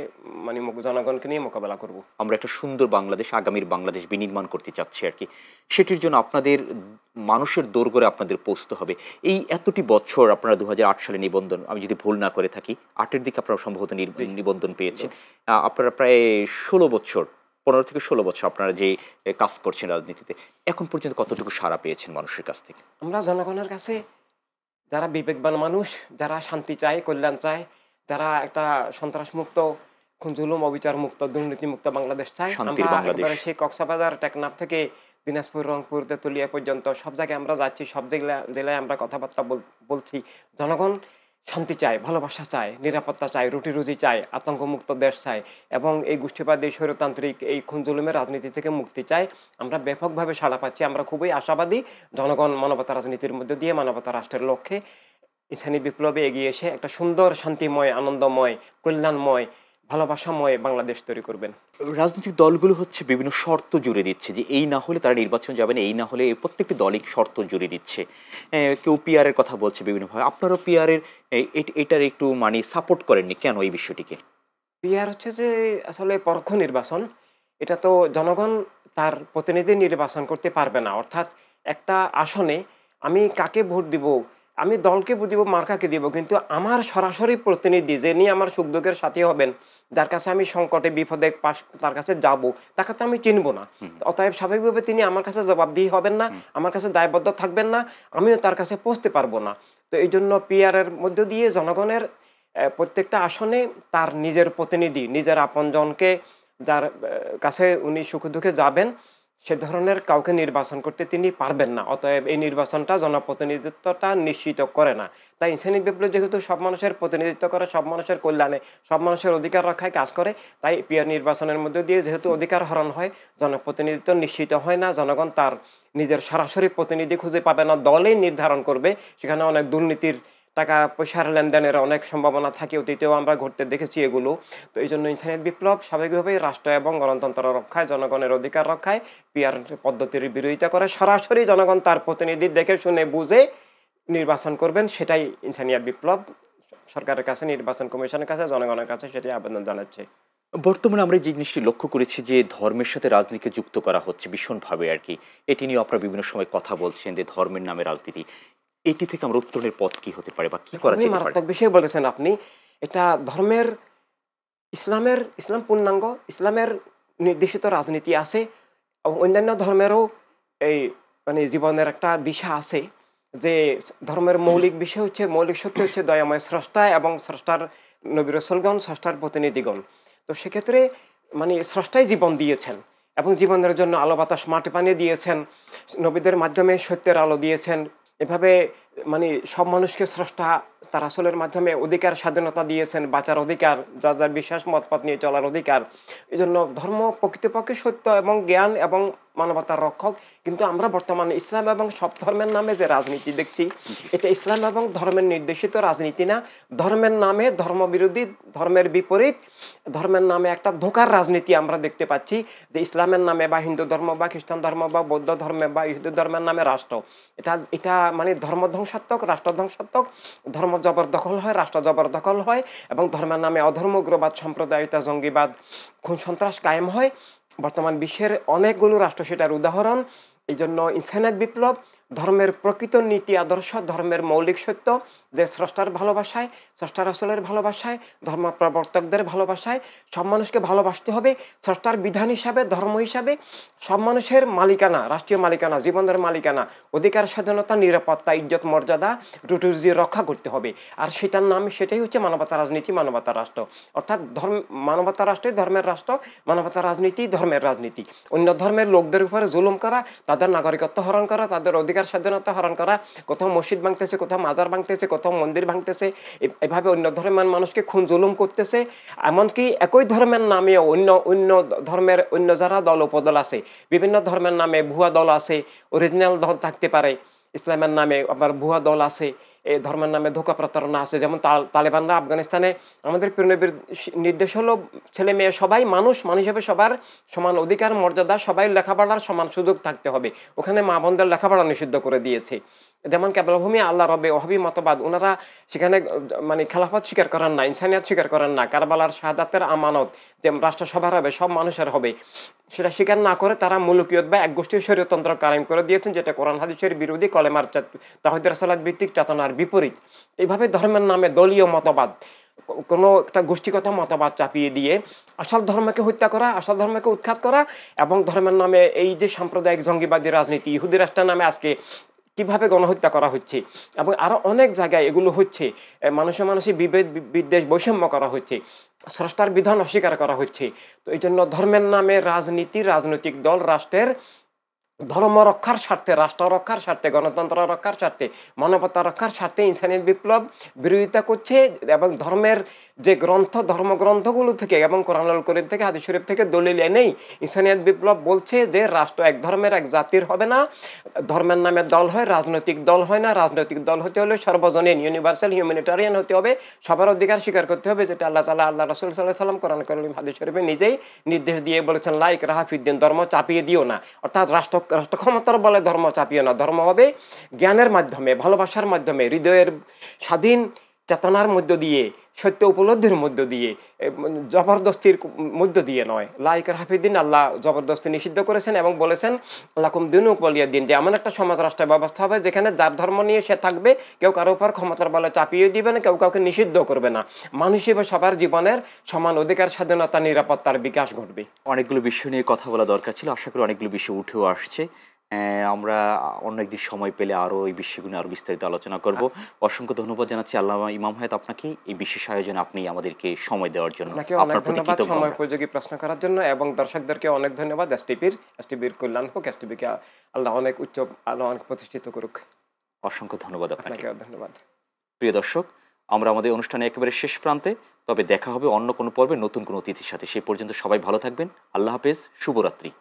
মানে জনগণকে নিয়ে মোকাবেলা করব। আমরা একটা সুন্দর বাংলাদেশ, আগামীর বাংলাদেশ বিনির্মাণ করতে চাচ্ছি আর কি। সেটির জন্য আপনাদের মানুষের দোরগোড়ায় আপনাদের পৌঁছতে হবে। এই এতটি বছর আপনারা ২০০৮ সালে নিবন্ধন, আমি যদি ভুল না করে থাকি, ৮-এর দিকে আপনারা সম্ভবত নিবন্ধন পেয়েছেন। আপনারা প্রায় ১৬ বছর, ১৫ থেকে ১৬ বছর আপনারা যে কাজ করছেন রাজনীতিতে, এখন পর্যন্ত কতটুকু সাড়া পেয়েছেন মানুষের কাছ থেকে? আমরা জনগণের কাছে, যারা বিবেকবান মানুষ, যারা শান্তি চায়, কল্যাণ চায়, যারা একটা সন্ত্রাসমুক্ত, খুন-জুলুম, অবিচার মুক্ত, দুর্নীতি মুক্ত বাংলাদেশ চায়, শান্তির আমরা বাংলাদেশ। একেবারে সেই কক্সবাজার, টেকনাফ থেকে দিনাজপুর, রংপুর, তেতুলিয়া পর্যন্ত সব জায়গায় আমরা যাচ্ছি, সব জেলায় আমরা কথাবার্তা বলছি। জনগণ শান্তি চায়, ভালোবাসা চায়, নিরাপত্তা চায়, রুটি রুজি চায়, আতঙ্কমুক্ত দেশ চায় এবং এই গোষ্ঠীবাদী স্বৈরতান্ত্রিক এই খুন-জুলুমের রাজনীতি থেকে মুক্তি চায়। আমরা ব্যাপকভাবে সাড়া পাচ্ছি। আমরা খুবই আশাবাদী জনগণ মানবতা রাজনীতির মধ্যে দিয়ে মানবতা রাষ্ট্রের লক্ষ্যে ইনসানি বিপ্লবে এগিয়ে এসে একটা সুন্দর, শান্তিময়, আনন্দময়, কল্যাণময়, ভালোবাসাময় বাংলাদেশ তৈরি করবেন। রাজনৈতিক দলগুলো হচ্ছে বিভিন্ন শর্ত জুড়ে দিচ্ছে যে এই না হলে তারা নির্বাচন যাবে না, এই না হলে প্রত্যেকটি দলই শর্ত জুড়ে দিচ্ছে। কেউ পিআরের কথা বলছে বিভিন্নভাবে। আপনারাও পিআরের এটার একটু মানে সাপোর্ট করেননি কেন এই বিষয়টিকে? পিআর হচ্ছে যে আসলে পরোক্ষ নির্বাচন। এটা তো জনগণ তার প্রতিনিধি নির্বাচন করতে পারবে না। অর্থাৎ একটা আসনে আমি কাকে ভোট দিব, আমি দলকে ভোট দিব, মার্কাকে দিব, কিন্তু আমার সরাসরি প্রতিনিধি যিনি আমার সুখ দুঃখের সাথী হবেন, যার কাছে আমি সংকটে বিপদে তার কাছে যাব, তাকে তো আমি চিনব না। অতএব স্বাভাবিকভাবে তিনি আমার কাছে জবাবদিহি হবেন না, আমার কাছে দায়বদ্ধ থাকবেন না, আমিও তার কাছে পৌঁছতে পারবো না। তো এই জন্য পিআরের মধ্য দিয়ে জনগণের প্রত্যেকটা আসনে তার নিজের প্রতিনিধি, নিজের আপনজনকে, যার কাছে উনি সুখে দুঃখে যাবেন, সে ধরনের কাউকে নির্বাচন করতে তিনি পারবেন না। অতএব এই নির্বাচনটা জনপ্রতিনিধিত্বটা নিশ্চিত করে না। তাই ইনসানি বিপ্লব যেহেতু সব মানুষের প্রতিনিধিত্ব করে, সব মানুষের কল্যাণে, সব মানুষের অধিকার রক্ষায় কাজ করে, তাই পিআর নির্বাচনের মধ্যে দিয়ে যেহেতু অধিকার হরণ হয়, জনপ্রতিনিধিত্ব নিশ্চিত হয় না, জনগণ তার নিজের সরাসরি প্রতিনিধি খুঁজে পাবে না, দলেই নির্ধারণ করবে। সেখানে অনেক দুর্নীতির, টাকা পয়সার লেনদেনের অনেক সম্ভাবনা থাকে, অতীতেও আমরা ঘটতে দেখেছি এগুলো। তো এই জন্য ইনসানিয়ত বিপ্লব স্বাভাবিকভাবেই রাষ্ট্র এবং গণতন্ত্র রক্ষায়, জনগণের অধিকার রক্ষায় পিআর পদ্ধতির বিরোধিতা করে। সরাসরি জনগণ তার প্রতিনিধি দেখে শুনে বুঝে নির্বাচন করবেন, সেটাই ইনসানিয়ত বিপ্লব সরকারের কাছে, নির্বাচন কমিশনের কাছে, জনগণের কাছে সেটাই আবেদন জানাচ্ছে। বর্তমানে আমরা যে জিনিসটি লক্ষ্য করেছি যে ধর্মের সাথে রাজনীতিকে যুক্ত করা হচ্ছে ভীষণভাবে আর কি। এটি নিয়ে আপনারা বিভিন্ন সময় কথা বলছেন যে ধর্মের নামে রাজনীতি। এটি থেকে আমরা উত্তরণের পথ কি হতে পারে বা কি করা যেতে পারে? মারাত্মক বিষয় বলেছেন আপনি। এটা ধর্মের, ইসলাম পূর্ণাঙ্গ, ইসলামের নির্দেশিত রাজনীতি আছে এবং অন্যান্য ধর্মেরও এই মানে জীবনের একটা দিশা আছে, যে ধর্মের মৌলিক বিষয় হচ্ছে, মৌলিক সত্য হচ্ছে দয়াময় স্রষ্টা এবং স্রষ্টার নবী রাসূলগণ, স্রষ্টার প্রতিনিধিগণ। তো সেক্ষেত্রে মানে স্রষ্টাই জীবন দিয়েছেন এবং জীবনের জন্য আলো বাতাস মাটি পানি দিয়েছেন, নবীদের মাধ্যমে সত্যের আলো দিয়েছেন। এভাবে মানে সব মানুষকে স্রষ্টা তার রাসূলের মাধ্যমে অধিকার, স্বাধীনতা দিয়েছেন, বাঁচার অধিকার, যার যার বিশ্বাস মতপথ নিয়ে চলার অধিকার। এই জন্য ধর্ম প্রকৃতপক্ষে সত্য এবং জ্ঞান এবং মানবতার রক্ষক। কিন্তু আমরা বর্তমানে ইসলাম এবং সব ধর্মের নামে যে রাজনীতি দেখছি, এটা ইসলাম এবং ধর্মের নির্দেশিত রাজনীতি না। ধর্মের নামে ধর্মবিরোধী, ধর্মের বিপরীত, ধর্মের নামে একটা ধোঁকার রাজনীতি আমরা দেখতে পাচ্ছি, যে ইসলামের নামে বা হিন্দু ধর্ম বা খ্রিস্টান ধর্ম বা বৌদ্ধ ধর্মে বা ইহুদি ধর্মের নামে রাষ্ট্র, এটা মানে ধর্ম ধ্বংসাত্মক, রাষ্ট্র ধ্বংসাত্মক। ধর্ম জবরদখল হয়, রাষ্ট্র জবরদখল হয় এবং ধর্মের নামে অধর্ম, উগ্রবাদ, সাম্প্রদায়িকতা, জঙ্গিবাদ, খুন সন্ত্রাস কায়েম হয়। বর্তমান বিশ্বের অনেকগুলো রাষ্ট্র সেটার উদাহরণ। এই জন্য ইনসানিয়ত বিপ্লব ধর্মের প্রকৃত নীতি আদর্শ, ধর্মের মৌলিক সত্য, যে স্রষ্টার ভালোবাসায়, স্রষ্টা রাসূলের ভালোবাসায়, ধর্ম প্রবর্তকদের ভালোবাসায় সব মানুষকে ভালোবাসতে হবে। স্রষ্টার বিধান হিসাবে, ধর্ম হিসাবে সব মানুষের মালিকানা, রাষ্ট্রীয় মালিকানা, জীবনের মালিকানা, অধিকার, স্বাধীনতা, নিরাপত্তা, ইজ্জত, মর্যাদা, রুটি রুজি রক্ষা করতে হবে। আর সেটার নাম, সেটাই হচ্ছে মানবতা রাজনীতি, মানবতা রাষ্ট্র। অর্থাৎ মানবতা রাষ্ট্রই ধর্মের রাষ্ট্র, মানবতা রাজনীতি ধর্মের রাজনীতি। অন্য ধর্মের লোকদের উপরে জুলুম করা, তাদের নাগরিকত্ব হরণ করা, তাদের অধিকার স্বাধীনতা হরণ করা, কোথাও মসজিদ ভাঙতেছে, কোথাও মাজার ভাঙতেছে, কোথাও মন্দির ভাঙতেছে, এভাবে অন্য ধর্মের মানুষকে খুন জুলুম করতেছে। এমনকি একই ধর্মের নামে অন্য অন্য ধর্মের অন্য যারা দল উপদল আছে, বিভিন্ন ধর্মের নামে ভুয়া দল আছে, অরিজিনাল দল থাকতে পারে, ইসলামের নামে আবার ভুয়া দল আছে, এই ধর্মের নামে ধোঁকা প্রতারণা আছে। যেমন তালেবানরা আফগানিস্তানে, আমাদের প্রিয় নবীর নির্দেশ হলো ছেলে মেয়ে সবাই মানুষ, মানুষ হিসেবে সবার সমান অধিকার, মর্যাদা, সবাই লেখাপড়ার সমান সুযোগ থাকতে হবে। ওখানে মা বোনদের লেখাপড়া নিষিদ্ধ করে দিয়েছে। যেমন কেবলভূমি আল্লাহ রবে ওহাবি মতবাদ, ওনারা সেখানে মানে খেলাফত স্বীকার করেন না, ইনসানিয়াত স্বীকার করেন না, কারবালার শাহাদাতের আমানত যে রাষ্ট্রসভার হবে, সব মানুষের হবে, সেটা স্বীকার না করে তারা মুলুকিয়ত বা একগোষ্ঠীয় শরীয়তন্ত্র কায়েম করে দিয়েছেন, যেটা কোরআন হাদিসের বিরোধী, কলেমার তাওহীদ রাসালাত ভিত্তিক চেতনার বিপরীত। এইভাবে ধর্মের নামে দলীয় মতবাদ, কোনো একটা গোষ্ঠীগত মতবাদ চাপিয়ে দিয়ে আসল ধর্মকে হত্যা করা, আসল ধর্মকে উৎখাত করা, এবং ধর্মের নামে এই যে সাম্প্রদায়িক জঙ্গিবাদী রাজনীতি, ইহুদি রাষ্ট্রের নামে আজকে কিভাবে গণহত্যা করা হচ্ছে, এবং আরো অনেক জায়গায় এগুলো হচ্ছে, মানুষে মানুষে বিভেদ, বিদ্বেষ, বৈষম্য করা হচ্ছে, স্রষ্টার বিধান অস্বীকার করা হচ্ছে। তো এই জন্য ধর্মের নামে রাজনীতি, রাজনৈতিক দল রাষ্ট্রের ধর্ম রক্ষার স্বার্থে, রাষ্ট্র রক্ষার স্বার্থে, গণতন্ত্র রক্ষার স্বার্থে, মানবতা রক্ষার স্বার্থে ইনসানিয়ত বিপ্লব বিরোধিতা করছে। এবং ধর্মের যে গ্রন্থ, ধর্মগ্রন্থগুলো থেকে এবং কোরআনুল কারীম থেকে, হাদিস শরীফ থেকে দলিল এনেই ইনসানিয়ত বিপ্লব বলছে যে রাষ্ট্র এক ধর্মের, এক জাতির হবে না, ধর্মের নামে দল হয়, রাজনৈতিক দল হয় না। রাজনৈতিক দল হতে হলে সর্বজনীন, ইউনিভার্সাল, হিউম্যানিটারিয়ান হতে হবে, সবার অধিকার স্বীকার করতে হবে, যেটা আল্লাহ তাআলা, আল্লাহ রাসূল সাল্লাল্লাহু আলাইহি ওয়াসাল্লাম কোরআন কারীম, হাদিস শরীফে নিজেই নির্দেশ দিয়ে বলেছেন, লা ইকরাহা ফিদ্দিন, ধর্ম চাপিয়ে দিও না। অর্থাৎ রাষ্ট্র ক্ষমতার বলে ধর্ম চাপিয়ে না, ধর্ম হবে জ্ঞানের মাধ্যমে, ভালোবাসার মাধ্যমে, হৃদয়ের স্বাধীন চেতনার মধ্য দিয়ে, সত্য উপলব্ধির মধ্য দিয়ে, জবরদস্তির মধ্য দিয়ে নয়। লা ইকরাহা ফিদ্দিন, আল্লাহ জবরদস্তি নিষিদ্ধ করেছেন এবং বলেছেন লাকুম দীনুকুম ওয়ালিয়া দিন, যে এমন একটা সমাজ রাষ্ট্র ব্যবস্থা হবে যেখানে যার ধর্ম নিয়ে সে থাকবে, কেউ কারো উপর ক্ষমতার বলে চাপিয়ে দিবে না, কেউ কাউকে নিষিদ্ধ করবে না। মানুষ হিসেবে সবার জীবনের সমান অধিকার, স্বাধীনতা, নিরাপত্তার বিকাশ ঘটবে। অনেকগুলো বিষয় নিয়ে কথা বলা দরকার ছিল, আশা করি অনেকগুলো বিষয় উঠেও আসছে। আমরা অন্য একদিন সময় পেলে আরও এই বিষয়গুলো আরও বিস্তারিত আলোচনা করব। অসংখ্য ধন্যবাদ জানাচ্ছি আল্লামা ইমাম হায়াত আপনাকে, এই বিশেষ আয়োজনে আপনি আমাদেরকে সময় দেওয়ার জন্য। আপনাকে অনেক ধন্যবাদ সময় উপযোগী প্রশ্ন করার জন্য, এবং দর্শকদেরকে অনেক ধন্যবাদ। এসটিভির কল্যাণ হোক, এসটিভিকে আল্লাহ অনেক উচ্চ, আল্লাহ অনেক প্রতিষ্ঠিত করুক। অসংখ্য ধন্যবাদ আপনাকে। ধন্যবাদ। প্রিয় দর্শক, আমরা আমাদের অনুষ্ঠানে একেবারে শেষ প্রান্তে, তবে দেখা হবে অন্য কোনো পর্বে নতুন কোনো অতিথির সাথে। সেই পর্যন্ত সবাই ভালো থাকবেন। আল্লাহ হাফেজ, শুভরাত্রি।